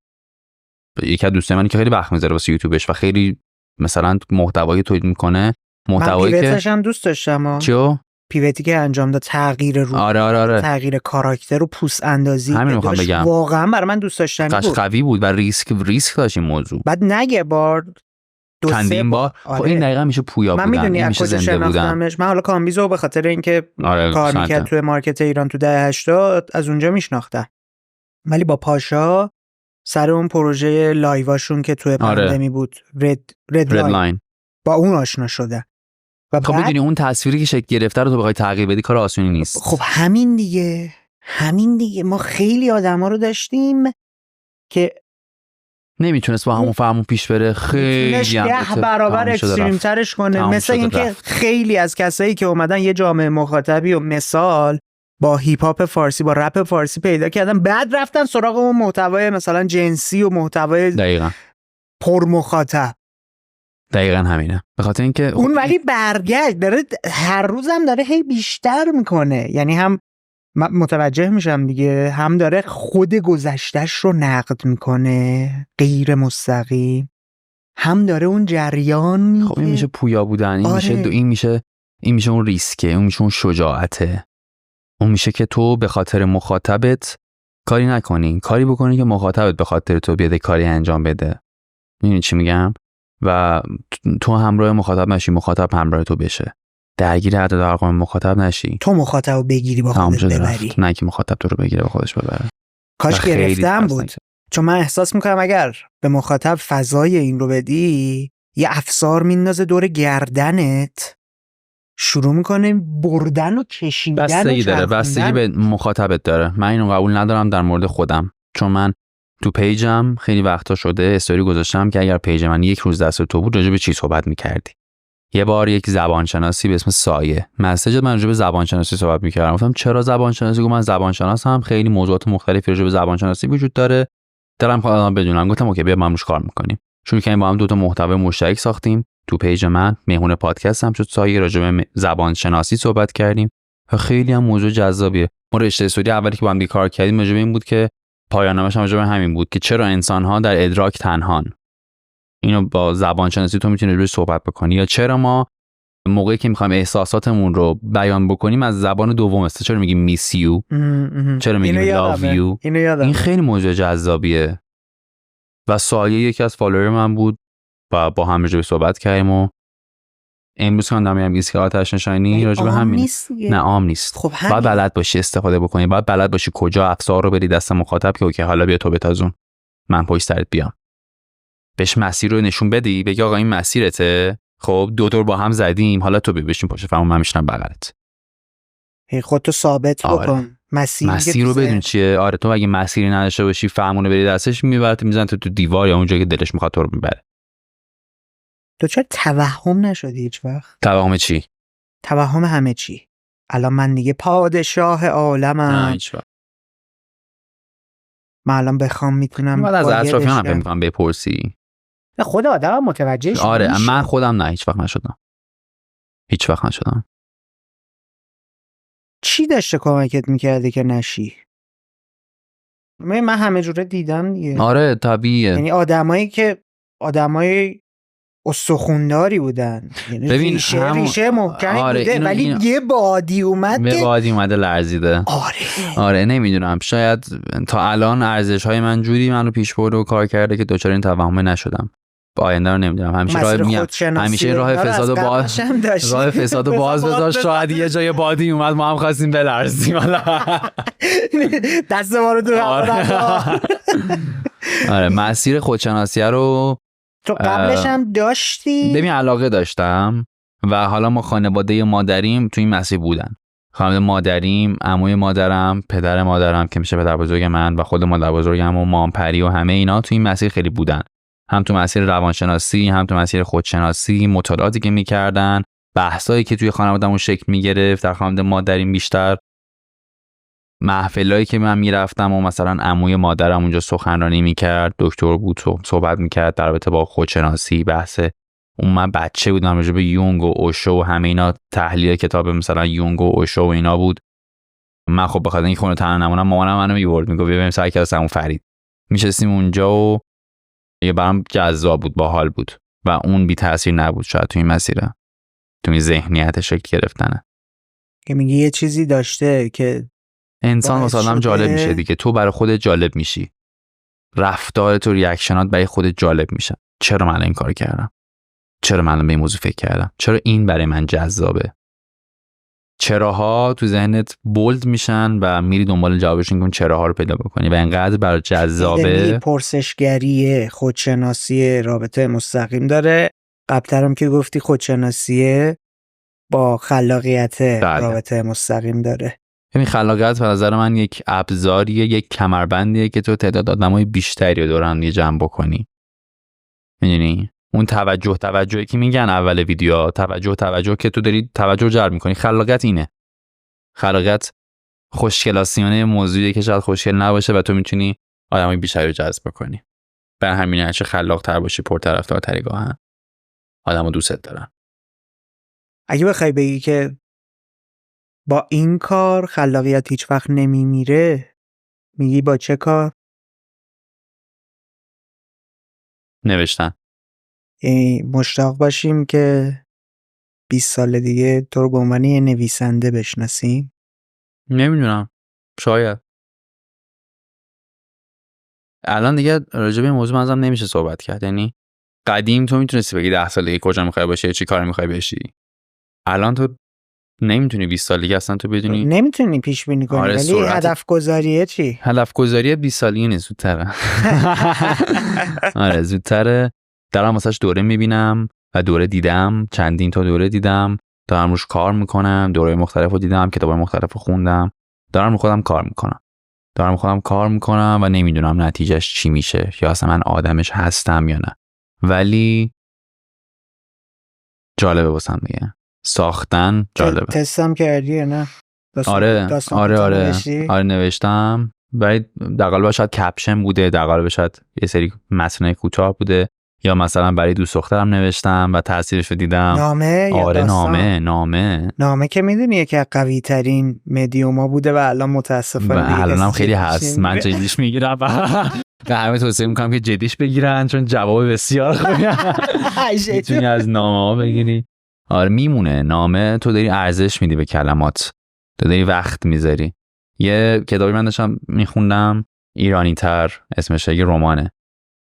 یکی از دوستای منی که خیلی وقت میذاره واسه یوتیوبش و خیلی مثلا محتوایی تولید میکنه، محتوایی که من دوست داشتم. چیو؟ پیوتی که انجام داد، تغییر رو آره. تغییر کاراکتر و پوست اندازی همین میخوام بگم، واقعا برای من دوست داشتنی بود، قوی بود و ریسک داشت این موضوع. بعد نگه بار چندین بار. خب این دقیقا میشه پویا بودن، این میشه زنده بودن. من حالا کامبیزو به خاطر اینکه کار میکرد توی مارکت ایران تو دهه 80 از اونجا میشناختم، ولی با پاشا سر اون پروژه لایواشون که توی پندمی بود، رد لاین، با اون آشنا شده. و خب میدونی اون تصویری که شکل گرفته رو تو بخوای تغییر بدی کار آسونی نیست. خب همین دیگه ما خیلی آدما رو داشتیم که نمیتونست با همون فهمون پیش بره، خیلی هم 10 برابر اکستریم ترش کنه. مثل اینکه خیلی از کسایی که اومدن یه جامعه مخاطبی و مثال با هیپ هاپ فارسی، با رپ فارسی پیدا کردن، بعد رفتن سراغ اون محتوای مثلا جنسی و محتوای دقیقاً پر مخاطب. دقیقاً همینه. به خاطر اینکه اون ولی برگشت داره هر روزم داره هی بیشتر میکنه، یعنی هم متوجه میشم دیگه، هم داره خود گذشتش رو نقد میکنه غیر مستقیم، هم داره اون جریان. خب این میشه پویا بودن، این میشه این میشه اون ریسکه، اون میشه اون شجاعته، اون میشه که تو به خاطر مخاطبت کاری نکنی، کاری بکنی که مخاطبت به خاطر تو بیاد کاری انجام بده. میدونی چی میگم؟ و تو همراه مخاطب نشی، مخاطب همراه تو بشه، درگیر عدد و ارقام مخاطب نشی، تو مخاطب بگیری با خودت ببری، نه که مخاطب تو رو بگیره با خودش ببره. کاش گرفتم بود، چون من احساس میکنم اگر به مخاطب فضای این رو بدی، یه افسار میندازه دور گردنت، شروع میکنه بردن و کشیدن. بستگی داره، بستگی به مخاطبت داره. من اینو قبول ندارم در مورد خودم، چون من تو پیجم خیلی وقتا شده استوری گذاشتم که اگر پیج من یک روز دست تو بود راجع به چی صحبت میکردی. یه بار یک زبانشناسی به اسم سایه مسیج من راجع به زبانشناسی صحبت میکردم، گفتم چرا زبانشناسی؟ گفت من زبانشناسم، خیلی موضوعات مختلفی راجع به زبانشناسی وجود داره، دارم خودم بدونم. گفتم اوکی بیا ما هم روش کار میکنیم. شروع کردیم با هم 2 محتوای مشترک ساختیم تو پیج من، مهمون پادکست هم شد سایه، راجع به زبانشناسی صحبت کردیم و خیلی هم موضوع جذابیه. ما رشته استوری اولی که با هم کار کردیم راجع به این بود که پایان نامش هم راجع به همین بود که چرا انسان‌ها در ادراک تنهان. اینو با زبانشناسی تو میتونی روش صحبت بکنی. یا چرا ما موقعی که میخوایم احساساتمون رو بیان بکنیم از زبان دوم است، چرا میگیم میس یو، چرا میگیم لاو یو. این خیلی موضوع جذابیه. و سایه یکی از فالوور من بود و با هم راجع به صحبت کردیم و امروز کاندم میگم ایسکا آتش نشانی راجع به همین. نه عام نیست. خب باید بلد باشی استفاده بکنی، باید بلد باشی کجا افسار رو بدی دست مخاطب که اوکی حالا بیا تو بتازون، من پشت سرت بیام. بهش مسیر رو نشون بدی، بگی آقا این مسیرته، خب 2 دور با هم زدیم، حالا تو بشین پشت فرمون، من میشنم بغلت. خودتو ثابت بکن. مسیر رو بدون چیه. آره تو اگه مسیری نداشته باشی فهمونه بری دستش، میبرت میزنه تو دیوار یا اونجایی که دلش میخواد تو رو میبره. تو چرا توهم نشدی هیچ وقت؟ توهم چی؟ توهم همه چی. الان من دیگه پادشاه عالمم. نه هیچ وقت. من الان بخوام میتونم از اطرافیانم میخوام بپرسی. خود آدم متوجه شد. آره من خودم نه هیچ وقت نشدم. هیچ وقت نشدم. چی داشته کمکت میکرده که نشی؟ من همه جوره دیدم دیگه. آره طبیعیه. یعنی آدمای استخونداری بودن، یعنی ببین ریشه محکمی بوده، ولی یه بادی اومده لرزیده. آره نمیدونم، شاید تا الان ارزش‌های من جوری منو پیش برده و کار کرده که دچار این توهم نشدم. با آینده رو نمیدونم. همیشه راه فساد باز بذار، شاید یه جای بادی اومد ما هم خواستیم بلرزیم. دست ما رو تو آره مسیر خودشناسی رو تو قبلش هم داشتی؟ ببین علاقه داشتم و حالا ما خانواده مادریم تو این مسیر بودن. خانواده مادریم، عموی مادرم، پدر مادرم که میشه پدر بزرگ من و خود مادر بزرگم و مام پری و همه اینا تو این مسیر خیلی بودن. هم تو مسیر روانشناسی، هم تو مسیر خودشناسی، مطالعاتی که میکردن، بحثایی که توی خانواده‌مون شکل میگرفت، در خانواده مادریم بیشتر محفلایی که من میرفتم و مثلا عموی مادرم اونجا سخنرانی میکرد، دکتر بود صحبت میکرد در رابطه با خودشناسی، بحث اون من بچه بودم راجع به یونگ و اوشو و همه اینا، تحلیل کتاب مثلا یونگ و اوشو و اینا بود. من خب بخاطر اینکه خونه تنها نمونم مامانم منو میبرد میگفت بریم سر کلاس عمو فرید، میشستیم اونجا و یه برام جذاب بود، باحال بود و اون بی تاثیر نبود شاید تو این مسیر، تو این ذهنیت شکل گرفتنه. که میگی یه چیزی داشته که انسان باعث واسه آدم شده- جالب میشه دیگه. تو برای خودت جالب میشی، رفتارت و ریاکشنات برای خودت جالب میشن. چرا من این کارو کردم؟ چرا من به این موضوع فکر کردم؟ چرا این برای من جذابه؟ چراها تو ذهنت بولد میشن و میری دنبال جوابشون که اون چراها رو پیدا بکنی و اینقدر برای جذابه. پرسشگری خودشناسی رابطه مستقیم داره. قبلترم که گفتی خودشناسی با خلاقیت رابطه مستقیم داره. همین خلاقیت به نظر من یک ابزاریه، یک کمربندیه که تو تعداد آدمای بیشتری رو دور هم دیگه جمع بکنی. میدونی اون توجهی که میگن اول ویدیو، توجه که تو داری توجه جلب میکنی. خلاقیت اینه. خلاقیت خوشگلاسیانه موضوعیه که شاید خوشگل نباشه و تو میتونی آدمای بیشتری رو جذب کنی. بر همین هرچه خلاق‌تر باشی پرطرفدارتری گاهن آدمو دوستت دارن. اگه بخوای بگی که با این کار خلاقیت هیچ وقت نمیمیره، میگی با چه کار؟ نوشتن. مشتاق باشیم که 20 سال دیگه تو رو به عنوان یه نویسنده بشناسیم؟ نمیدونم، شاید. الان دیگه راجع به این موضوع منظرم نمیشه صحبت کرد. یعنی قدیم تو میتونستی بگی 10 سال دیگه کجا میخوای باشی، چی کار میخوای بشی. الان تو نمیتونی 20 سال دیگه اصلا تو بدونی. نمیتونی پیش بینی کنی. آره، ولی هدف گذاریه چی؟ هدف گذاری 20 سالیه نیست، زودتره. آره زودتره. دارم واسش دوره میبینم و دوره دیدم، چندین تا دوره دیدم، دارم روش کار میکنم، دوره مختلفو دیدم، کتابای مختلفو خوندم، دارم رو خودم کار میکنم و نمیدونم نتیجهش چی میشه یا اصلا من آدمش هستم یا نه. ولی جالبه واسم دیگه. ساختن جالبه. تستم کردی یا نه؟ آره نوشتم. ولی در قالب شاید کپشن بوده، در قالب شاید یه سری متن کوتاه بوده، یا مثلا برای دوست دخترم نوشتم و تاثیرش رو دیدم. نامه یا آره داستان؟ نامه که میدونی یکی از قوی ترین مدیوما بوده و الان متاسفانه دیگه الانم خیلی هست. من جدیش میگیرم و همه توصیه میکنم که جدیش بگیرن چون جواب بسیار خوبیه. میتونی از نامه ها بگیری. آره میمونه. نامه تو داری ارزش میدی به کلمات، تو داری وقت میذاری. یه کتابی من داشتم میخوندم، ایرانی تر اسمش، یه رمانه،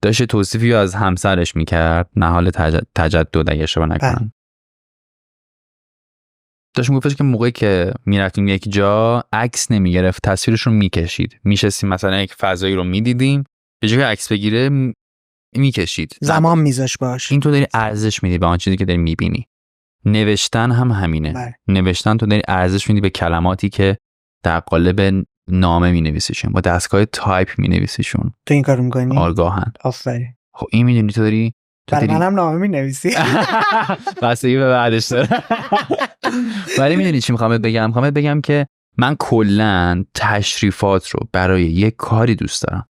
داشت توصیفی از همسرش میکرد، نهال تجدد اگه اشتباه نکنم. داشت میگفتش که موقعی که میرفتیم یک جا عکس نمیگرفت، تصویرش رو میکشید. میشستیم مثلا یک فضایی رو میدیدیم، به جای عکس بگیره میکشید، زمان میذاش باش. این تو داری ارزش میدی به آن چیزی که داری میبینی. نوشتن هم همینه. نوشتن تو داری ارزش میدی به کلماتی که در قالب نامه مینویسیشون، با دستگاه تایپ مینویسیشون. تو این کارو میکنی؟ آگاهن. آفرین. خب این میدونی تو داری برای منم نامه مینویسی؟ بستگی به بعدش داره. ولی میدونی چی میخوام بگم که من کلن تشریفات رو برای یک کاری دوست دارم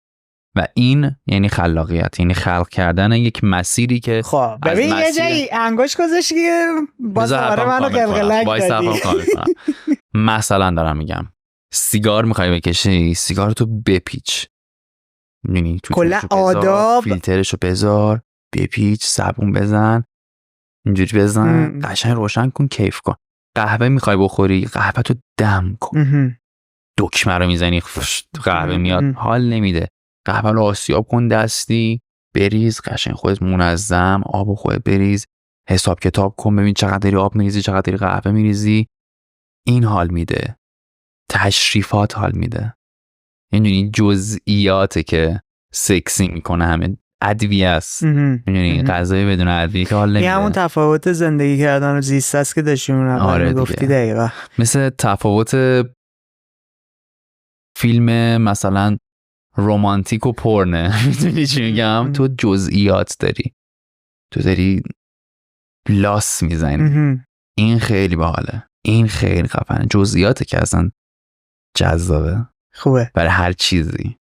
و این یعنی خلاقیت، یعنی خلق کردن یک مسیری که خب ببین یه جایی انگوش گذاشتی که باز دوباره منو قلقلک دادی. مثلا دارم میگم سیگار میخوای بکشی، سیگارتو بپیچ، میدونی کلا آداب، فیلترشو بذار، بپیچ، صابون بزن، اینجوری بزن، قشنگ روشن کن، کیف کن. قهوه میخوای بخوری، قهوه تو دم کن، دکمه رو میزنی قهوه میاد، حال نمیده. قهوه رو آسیاب کن دستی، بریز، قشنگ خودت منظم آب خودت بریز، حساب کتاب کن، ببین چقدر داری آب میریزی، چقدر داری قهوه میریزی. این حال میده. تشریفات حال میده. یعنی جزئیاته که سکسی میکنه. همه ادویه است، یعنی غذای بدون ادویه که حال نمیده. یه همون تفاوت زندگی کردن و زیست است که داشتیم اون اول گفتی. دقیقا مثل تفاوت فیلم مثلا رومانتیک و پرنه. میدونی چی میگم؟ تو جزئیات داری، تو داری لاس میزنی. این خیلی باحاله، این خیلی خفنه. جزئیاته که اصلا جذابه، خوبه برای هر چیزی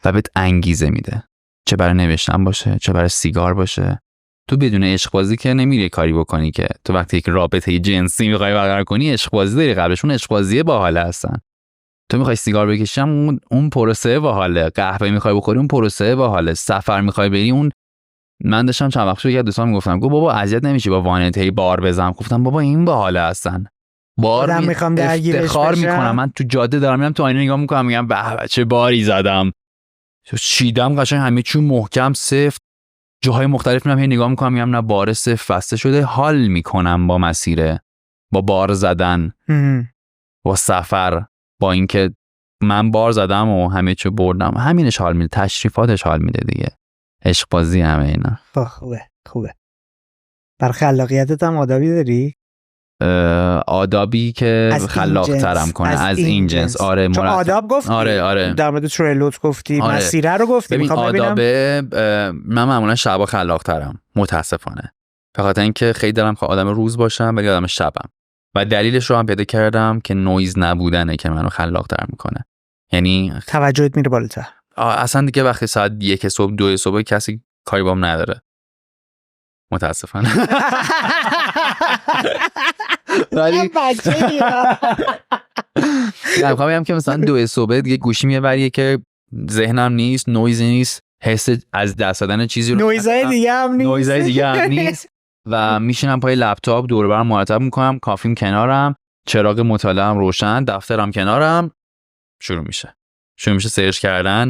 و بهت انگیزه میده، چه برای نوشتن باشه، چه برای سیگار باشه. تو بدون عشق بازی که نمیری کاری بکنی که تو وقتی یک رابطه جنسی میخوای برقرار کنی عشق بازی داری قبلشون. عشق بازی باحاله هستن. تو میخوای سیگار بکشیم اون پروسه باحاله، قهوه میخوای بخوری اون پروسه باحاله، سفر میخوای بری اون. من داشتم چند وقت پیش یه دوستام میگفتم گفت بابا اذیت نمیشی با وانته بار بزنم؟ گفتم بابا این باحاله هستن. بار میخوام درگیرش افتخار بشم. میکنم. من تو جاده دارم میرم، تو آینه نگاه میکنم، میگم به چه باری زدم، چیدم قشنگ همه چون محکم سفت، جاهای مختلف میرم هی نگاه میکنم، میگم نه بار سفت بسته شده. حال میکنم با مسیره، با بار زدن، با سفر، با اینکه من بار زدم و همه چی بردم. همینش حال میده، تشریفاتش حال میده دیگه، عشق بازی همه اینا. خوبه. بر خلاقیتت هم آدابی داری؟ آدابی که از خلاق ترم کنه از این جنس. آره چون آداب گفتی، آره در مورد تریلوت گفتی، آره. مسیره رو گفتی. ببین میخوام آدابه، من معمولا شبا خلاق ترم متاسفانه، فقط اینکه خیلی دارم که آدم روز باشم ولی آدم شبم، و دلیلش رو هم پیدا کردم که نویز نبودنه که منو خلاق تر میکنه. یعنی توجهت میره بالاتر. اصلا دیگه وقتی ساعت 1 صبح 2 صبح کسی کاری بام نداره متاسفانه. ولی میخوام بگم که مثلا 2 صبح دیگه گوشیم یه وریه که ذهنم نیست، نویزی نیست، حس از دست دادن چیزی رو، نویزای دیگه هم نیست و میشینم پای لپتاپ، دور و برم مرتب میکنم، کافیم کنارم، چراغ مطالعه‌ام روشن، دفترم کنارم، شروع میشه سرچ کردن،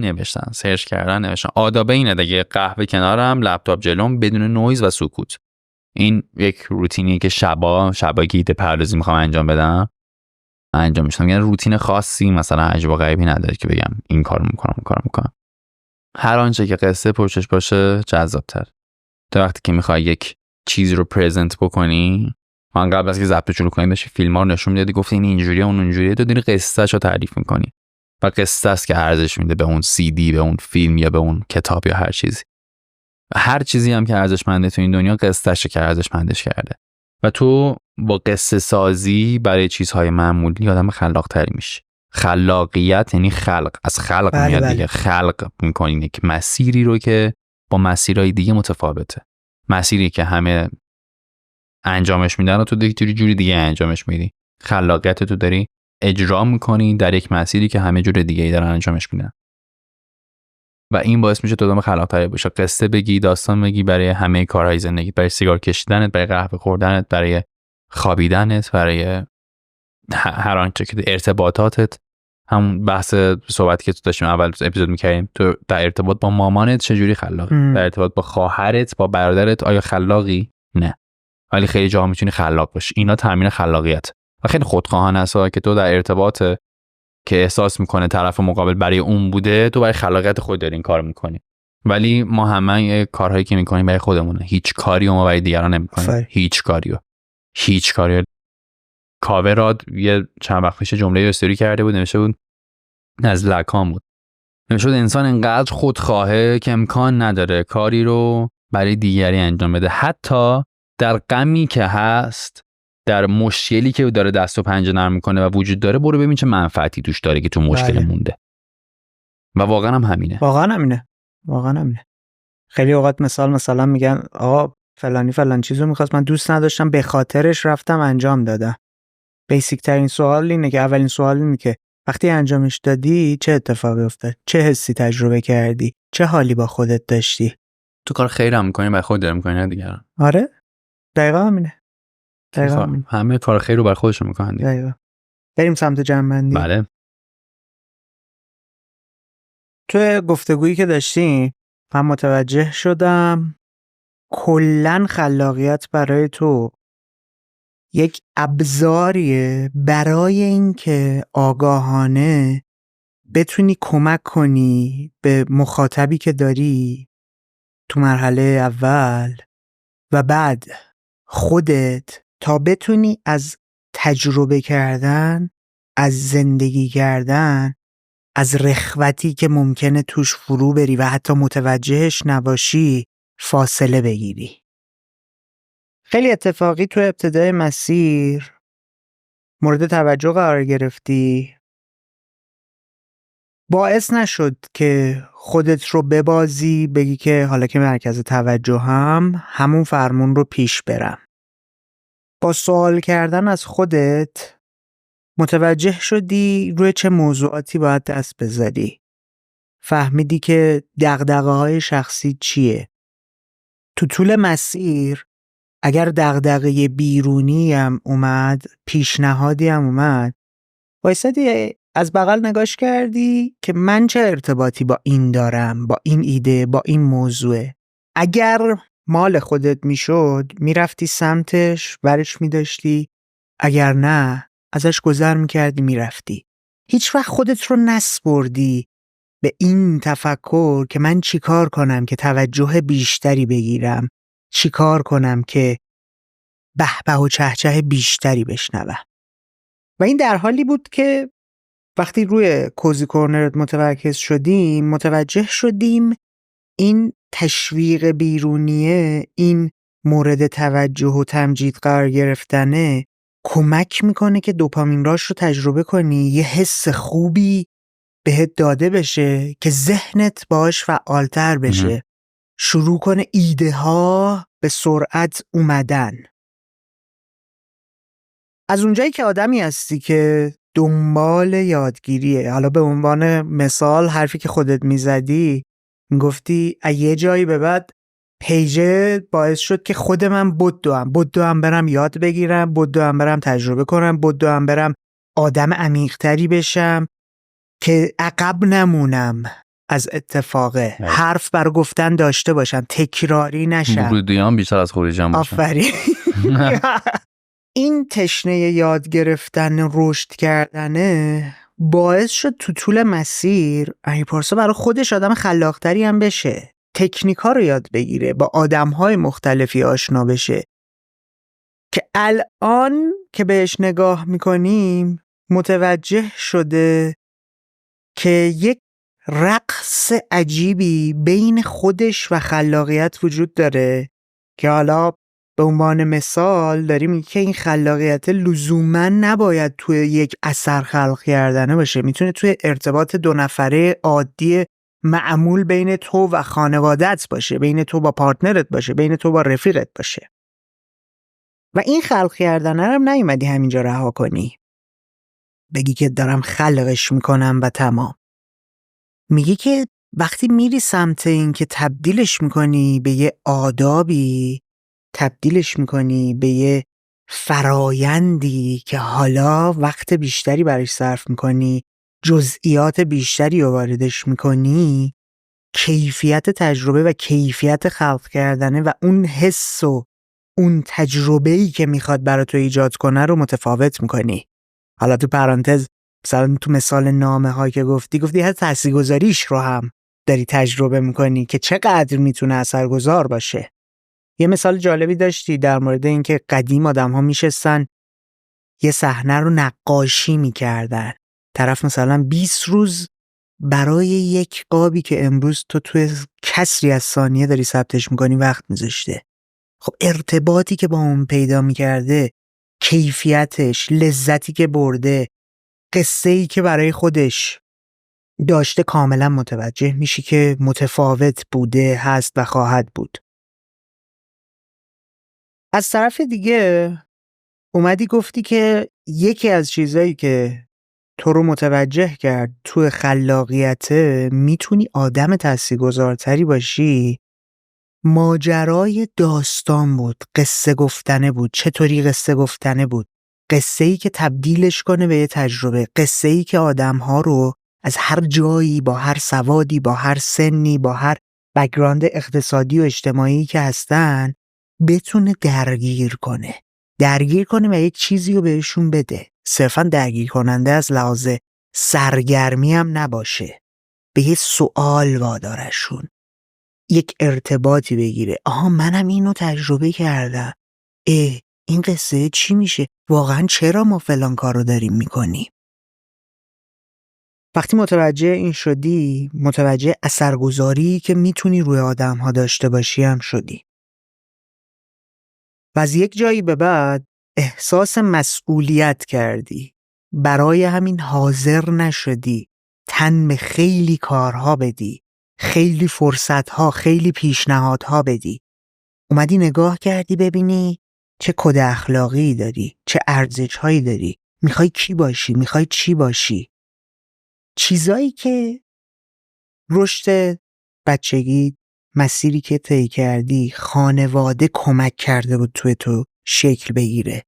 نوشتن. آدابه اینه دیگه، قهوه کنارم، لپتاپ جلوم، بدون نویز و سکوت. این یک روتینیه که شبا که ایده پردازی میخوام انجام بدم انجام میشم. یعنی روتین خاصی مثلا عجیب و غریبی نداره که بگم این کارو میکنم. هر آنچه که قصه پشتش باشه جذاب‌تر. تو وقتی که میخوای یک چیز رو پرزنت بکنی، من قبل از که ضبط شروع کنیم داشتی فیلم‌ها رو نشون میدادی، گفتی این اینجوریه اون اونجوریه، تو داری قصه‌شو تعریف میکنی و قصه است که ارزش میده به اون CD، به اون فیلم یا به اون کتاب یا هر چیزی. هر چیزی هم که ارزشمنده تو این دنیا قصه‌شه که ارزشمندش کرده، و تو با قصه سازی برای چیزهای معمولی آدم خلاق‌تری میشی. خلاقیت یعنی خلق، از خلق میاد دیگه. خلق میکنی یک مسیری رو که با مسیرهای دیگه متفاوته، مسیری که همه انجامش میدن و تو دیگه جوری دیگه انجامش میدی. خلاقیت تو داری اجرا میکنی در یک مسیری که همه جور دیگه ای دارن انجامش میدن، و این باعث میشه تو آدم خلاق‌تری باشی. قصه بگی، داستان بگی برای همه کارهای زندگی، برای سیگار کشیدنت، برای قهوه خوردنت، برای خوابیدنت، برای هر آنچه که ارتباطاتت. همون بحث صحبتی که تو داشتیم اول اپیزود می‌کردیم، تو در ارتباط با مامانت چجوری خلاقی، در ارتباط با خواهرت، با برادرت آیا خلاقی؟ نه، ولی خیلی جاها میتونی خلاق باشی. اینا تامین خلاقیت و خیلی خودخواهانه است که تو در ارتباط که احساس میکنه طرف مقابل برای اون بوده، تو برای خلاقیت خود داری این کار میکنی. ولی ما همه کارهایی که میکنیم برای خودمونه، هیچ کاری ما برای دیگران نمیکنیم. هیچ کاری. کاوراد یه چند وقت پیش جمله استوری کرده بود، نوشته بود از لکام بود، نوشته بود انسان انقدر خودخواهه که امکان نداره کاری رو برای دیگری انجام بده، حتی در غمی که هست، در مشکلی که داره دست و پنجه نرم میکنه و وجود داره، برو ببین چه منفعتی توش داره که تو مشکل مونده. و واقعا هم همینه. خیلی اوقات مثلا میگن آقا فلان چیزو میخواست، من دوست نداشتم، به خاطرش رفتم انجام دادم. بیسیک ترین سوال اینه که اولین سوال اینه که وقتی انجامش دادی چه اتفاقی افتاد؟ چه حسی تجربه کردی؟ چه حالی با خودت داشتی؟ تو کار خیر هم میکنی، برای خودت میکنی، نه دیگران. آره دقیقاً همینه. همه کار خیر رو برای خودشون میکنن. دقیقاً. بریم سمت جمع‌بندی. بله. تو گفتگویی که داشتیم من متوجه شدم کلاً خلاقیت برای تو یک ابزاریه برای اینکه آگاهانه بتونی کمک کنی به مخاطبی که داری تو مرحله اول و بعد خودت، تا بتونی از تجربه کردن، از زندگی کردن، از رخوتی که ممکنه توش فرو بری و حتی متوجهش نباشی فاصله بگیری. خیلی اتفاقی تو ابتدای مسیر مورد توجه قرار گرفتی، باعث نشد که خودت رو ببازی، بگی که حالا که مرکز توجه همون فرمون رو پیش برم. با سوال کردن از خودت متوجه شدی روی چه موضوعاتی باید دست بذاری. فهمیدی که دغدغه‌های شخصی چیه. تو طول مسیر اگر دغدغه بیرونی هم اومد، پیشنهادی هم اومد، وایسادی از بغل نگاش کردی که من چه ارتباطی با این دارم، با این ایده، با این موضوع. اگر مال خودت میشد میرفتی سمتش، برش میداشتی، اگر نه ازش گذر میکردی میرفتی. هیچ وقت خودت رو نسپردی به این تفکر که من چیکار کنم که توجه بیشتری بگیرم، چیکار کنم که بهبه و چهچه بیشتری بشنوم. و این در حالی بود که وقتی روی کوزی کورنرت متمرکز شدیم، متوجه شدیم این تشویق بیرونیه، این مورد توجه و تمجید قرار گرفتنه کمک میکنه که دوپامین راش رو تجربه کنی، یه حس خوبی بهت داده بشه که ذهنت باش فعالتر بشه، شروع کنه ایده ها به سرعت اومدن. از اونجایی که آدمی هستی که دنبال یادگیریه، حالا به عنوان مثال حرفی که خودت میزدی، میگفتی یه جایی به بعد پیجه باعث شد که خود من بدوم برم یاد بگیرم، بدوم برم تجربه کنم، بدوم برم آدم عمیق‌تری بشم که عقب نمونم از اتفاقه، حرف برای گفتن داشته باشم، تکراری نشم، ورودیام بیشتر از خروجیام باشم. آفرین. این تشنه یاد گرفتن، رشد کردنه باعث شد تو طول مسیر امیرپارسا برای خودش آدم خلاقتری هم بشه، تکنیک‌ها رو یاد بگیره، با آدم‌های مختلفی آشنا بشه که الان که بهش نگاه میکنیم متوجه شده که یک رقص عجیبی بین خودش و خلاقیت وجود داره که حالا به عنوان مثال داریم میگه که این خلاقیت لزوما نباید توی یک اثر خلق کردنه باشه، میتونه توی ارتباط دو نفره عادی معمول بین تو و خانوادت باشه، بین تو با پارتنرت باشه، بین تو با رفیقت باشه. و این خلق کردنه رو نیومدی همینجا رها کنی بگی که دارم خلقش میکنم و تمام. میگی که وقتی میری سمت این که تبدیلش میکنی به یه آدابی، تبدیلش میکنی به یه فرایندی که حالا وقت بیشتری برش صرف میکنی، جزئیات بیشتری رو واردش میکنی، کیفیت تجربه و کیفیت خلق کردنه و اون حس و اون تجربه‌ای که میخواد برای تو ایجاد کنه رو متفاوت میکنی. حالا تو پرانتز مثلا تو مثال نامه ها که گفتی حتی تاثیرگذاریش رو هم داری تجربه میکنی که چقدر میتونه اثرگذار باشه. یه مثال جالبی داشتی در مورد اینکه قدیم آدم ها میشستن یه صحنه رو نقاشی میکردن، طرف مثلا 20 روز برای یک قابی که امروز تو توی کسری از ثانیه داری ثبتش میکنی وقت میذاشته. خب ارتباطی که با اون پیدا میکرده، کیفیتش، لذتی که برده، قصه‌ای که برای خودش داشته، کاملا متوجه میشی که متفاوت بوده، هست و خواهد بود. از طرف دیگه اومدی گفتی که یکی از چیزایی که تو رو متوجه کرد تو خلاقیت میتونی آدم تاثیرگذارتری باشی، ماجرای داستان بود، قصه گفتنه بود. چطوری قصه گفتنه بود؟ قصه‌ای که تبدیلش کنه به یه تجربه، قصه‌ای که آدم‌ها رو از هر جایی، با هر سوادی، با هر سنی، با هر بک‌گراند اقتصادی و اجتماعی که هستن بتونه درگیر کنه و یک چیزی رو بهشون بده. صرفاً درگیر کننده از لحاظ سرگرمی هم نباشه، به یه سوال وادارشون، یک ارتباطی بگیره. منم اینو تجربه کردم، این قصه چی میشه؟ واقعا چرا ما فلان کارو داریم میکنیم؟ وقتی متوجه این شدی، متوجه اثرگذاری که میتونی روی آدم ها داشته باشی هم شدی. و از یک جایی به بعد احساس مسئولیت کردی، برای همین حاضر نشدی تن به خیلی کارها بدی، خیلی فرصتها، خیلی پیشنهادها بدی. اومدی نگاه کردی ببینی چه کد اخلاقی داری، چه ارزش‌هایی داری، میخوای کی باشی، میخوای چی باشی. چیزایی که رشد بچگی مسیری که طی کردی، خانواده کمک کرده بود توی تو شکل بگیره.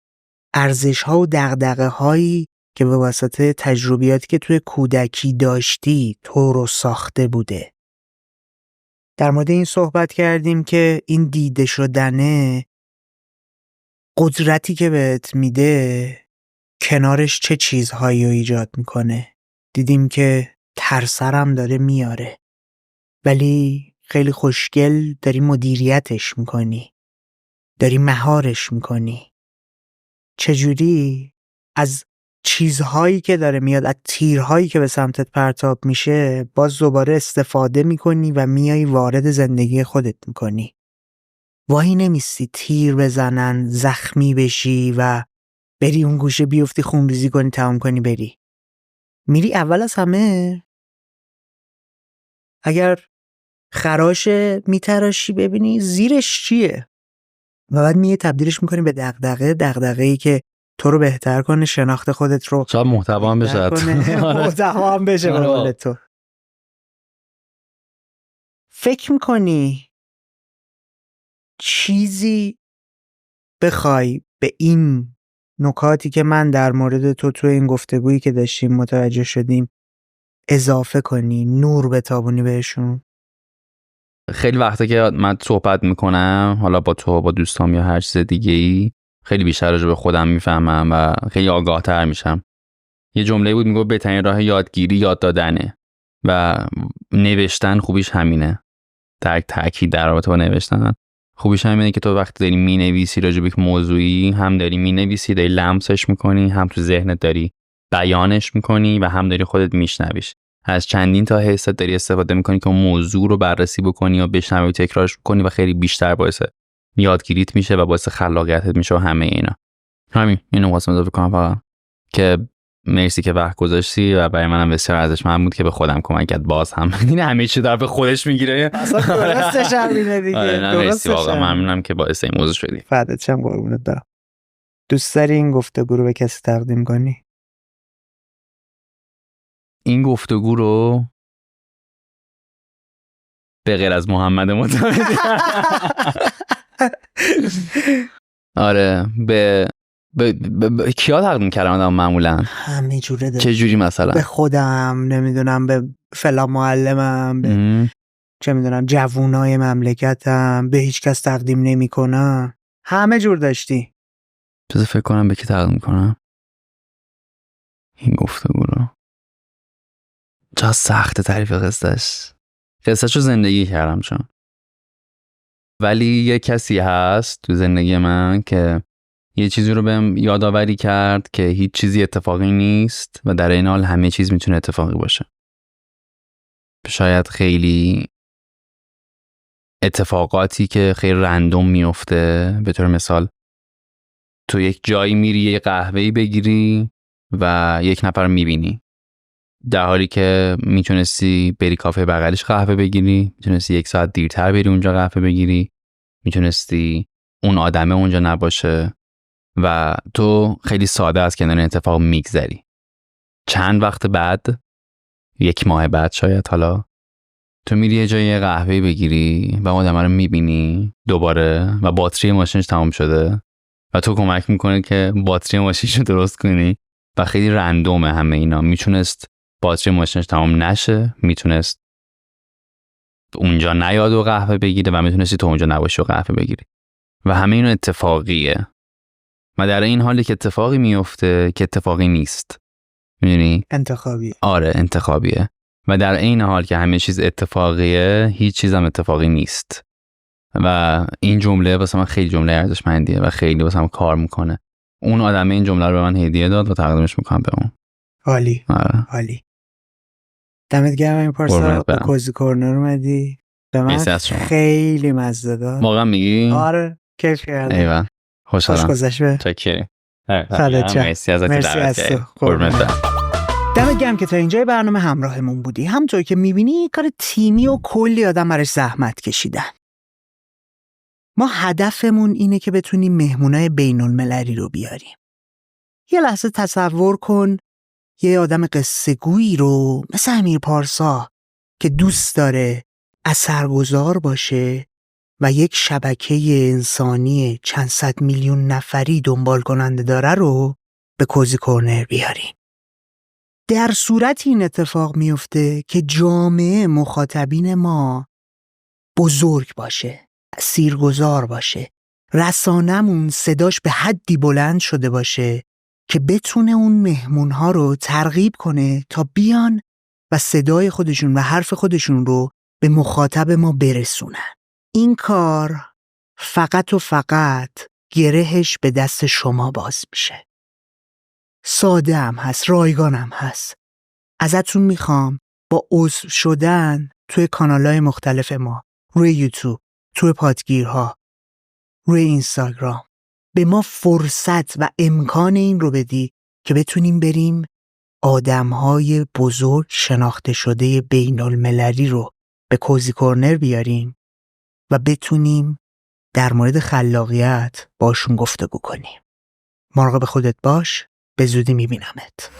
ارزش‌ها و دغدغه‌هایی که به واسطه تجربیاتی که توی کودکی داشتی تو رو ساخته بوده. در مورد این صحبت کردیم که این دیده شدنه قدرتی که بهت میده کنارش چه چیزهایی رو ایجاد میکنه. دیدیم که ترسرم داره میاره، ولی خیلی خوشگل داری مدیریتش میکنی، داری مهارش میکنی. چجوری از چیزهایی که داره میاد، از تیرهایی که به سمتت پرتاب میشه، باز دوباره استفاده میکنی و میای وارد زندگی خودت میکنی. وای نمیستی تیر بزنن، زخمی بشی و بری اون گوشه بیفتی، خونریزی کنی، تمام کنی بری. میری اول از همه اگر خراش میتراشی ببینی زیرش چیه و بعد میای تبدیلش میکنی به دغدغه‌ای که تو رو بهتر کنه، شناخت خودت رو شاید محتوا هم بشه. محتوا هم بشه به قول تو. فکر میکنی چیزی بخوای به این نکاتی که من در مورد تو این گفتگویی که داشتیم متوجه شدیم اضافه کنی، نور بتابونی بهشون؟ خیلی وقتا که من صحبت میکنم، حالا با تو، با دوستام یا هر چیز دیگه ای، خیلی بیشتر راجع به خودم میفهمم و خیلی آگاه تر میشم. یه جمله بود میگه بهترین راه یادگیری یاد دادنه و نوشتن خوبیش همینه. تاکید در رابطه با نوشتن خوبیش همینه که تو وقتی داری مینویسی راجع به یک موضوعی، هم داری مینویسی، داری لمسش میکنی، هم تو ذهنت داری بیانش میکنی و هم داری خودت میشنویش. از چندین تا حست داری استفاده میکنی که اون موضوع رو بررسی بکنی و بشنوی و تکرارش بکنی و خیلی بیشتر باعث یادگیریت میشه و باعث خلاقیتت میشه و همه اینا. همین اینو واسه اضافه کنم فقط که مرسی که وقت گذاشتی و برای منم بسیار ارزشمند بود که به خودم کمک کرد. باز هم این همه چی در به خودش میگیره، اصلا درستش همینه دیگه. مرسی واقعا ممنونم که باعث این موضوع شدی. فدات شم، قربونت برم. دوست داری این گفتگو رو به کسی تقدیم کنی؟ این گفتگو رو به غیر از محمد متولدی آره به کیا تقدیم کردم آدم معمولا؟ همه جوره داره. چه جوری مثلا؟ به خودم، نمیدونم، به فلان معلمم، به چه میدونم جوونای مملکتم، به هیچ کس تقدیم نمی کنم. همه جور داشتی. بذار فکر کنم به کی تقدیم کنم این گفتگو رو. چقدر سخته تعریف قصهش رو زندگی کردم چون، ولی یه کسی هست تو زندگی من که یه چیزی رو بهم یادآوری کرد که هیچ چیزی اتفاقی نیست و در این حال همه چیز میتونه اتفاقی باشه. شاید خیلی اتفاقاتی که خیلی رندوم میفته، به طور مثال تو یک جایی میری یه قهوه‌ای بگیری و یک نفر میبینی، در حالی که میتونستی بری کافه بغلش قهوه بگیری، میتونستی 1 ساعت دیرتر بری اونجا قهوه بگیری، میتونستی اون آدمه اونجا نباشه و تو خیلی ساده از کنار اتفاق میگذری. چند وقت بعد، 1 ماه بعد شاید، حالا تو میری یه جای قهوه بگیری و اون آدمه رو میبینی دوباره و باتری ماشینش تمام شده و تو کمک میکنه که باتری ماشینش رو درست کنی و خیلی رندومه همه اینا. میتونست باتری ماشینش تمام نشه، میتونست اونجا نیاد و قهوه بگیره و میتونستی تو اونجا نباشی و قهوه بگیری و همه اینا اتفاقیه و در این حالی که اتفاقی میفته که اتفاقی نیست. میدونی؟ انتخابیه. آره انتخابیه و در این حال که همه چیز اتفاقیه هیچ چیز هم اتفاقی نیست و این جمله واسه من خیلی جمله ارزشمندیه و خیلی واسه من کار میکنه. اون آدمه این جمله رو به من هدیه داد و تقدیمش میکنم به اون. عالی. آره. عالی. دمت گرم این پارسا به کوزی کورنر اومدی. به من خیلی مزه داد. واقعا میگی؟ آره کیف کردم. ایوه. خوشحالم. خوش گذشت. چاکری. مرسی از دمت گرم که تا اینجای برنامه همراهمون بودی. همونطور که میبینی کار تیمی و کلی آدم براش زحمت کشیدن. ما هدفمون اینه که بتونیم مهمونای بین المللی رو بیاریم. یه لحظه تصور کن یه آدم قصه گویی رو مثل امیر پارسا که دوست داره اثرگذار باشه و یک شبکه انسانی چند صد میلیون نفری دنبال کننده داره رو به کوزی کورنر بیاریم. در صورت این اتفاق میفته که جامعه مخاطبین ما بزرگ باشه، تأثیرگذار باشه، رسانمون صداش به حدی بلند شده باشه که بتونه اون مهمونها رو ترغیب کنه تا بیان و صدای خودشون و حرف خودشون رو به مخاطب ما برسونن. این کار فقط و فقط گرهش به دست شما باز میشه. ساده هم هست، رایگان هم هست. ازتون میخوام با عضو شدن توی کانالهای مختلف ما، روی یوتیوب، توی پادگیرها، روی اینستاگرام، به ما فرصت و امکان این رو بدی که بتونیم بریم آدمهای بزرگ شناخته شده بین المللی رو به کوزی کورنر بیاریم و بتونیم در مورد خلاقیت باشون گفتگو کنیم. مراقب خودت باش، به زودی میبینمت.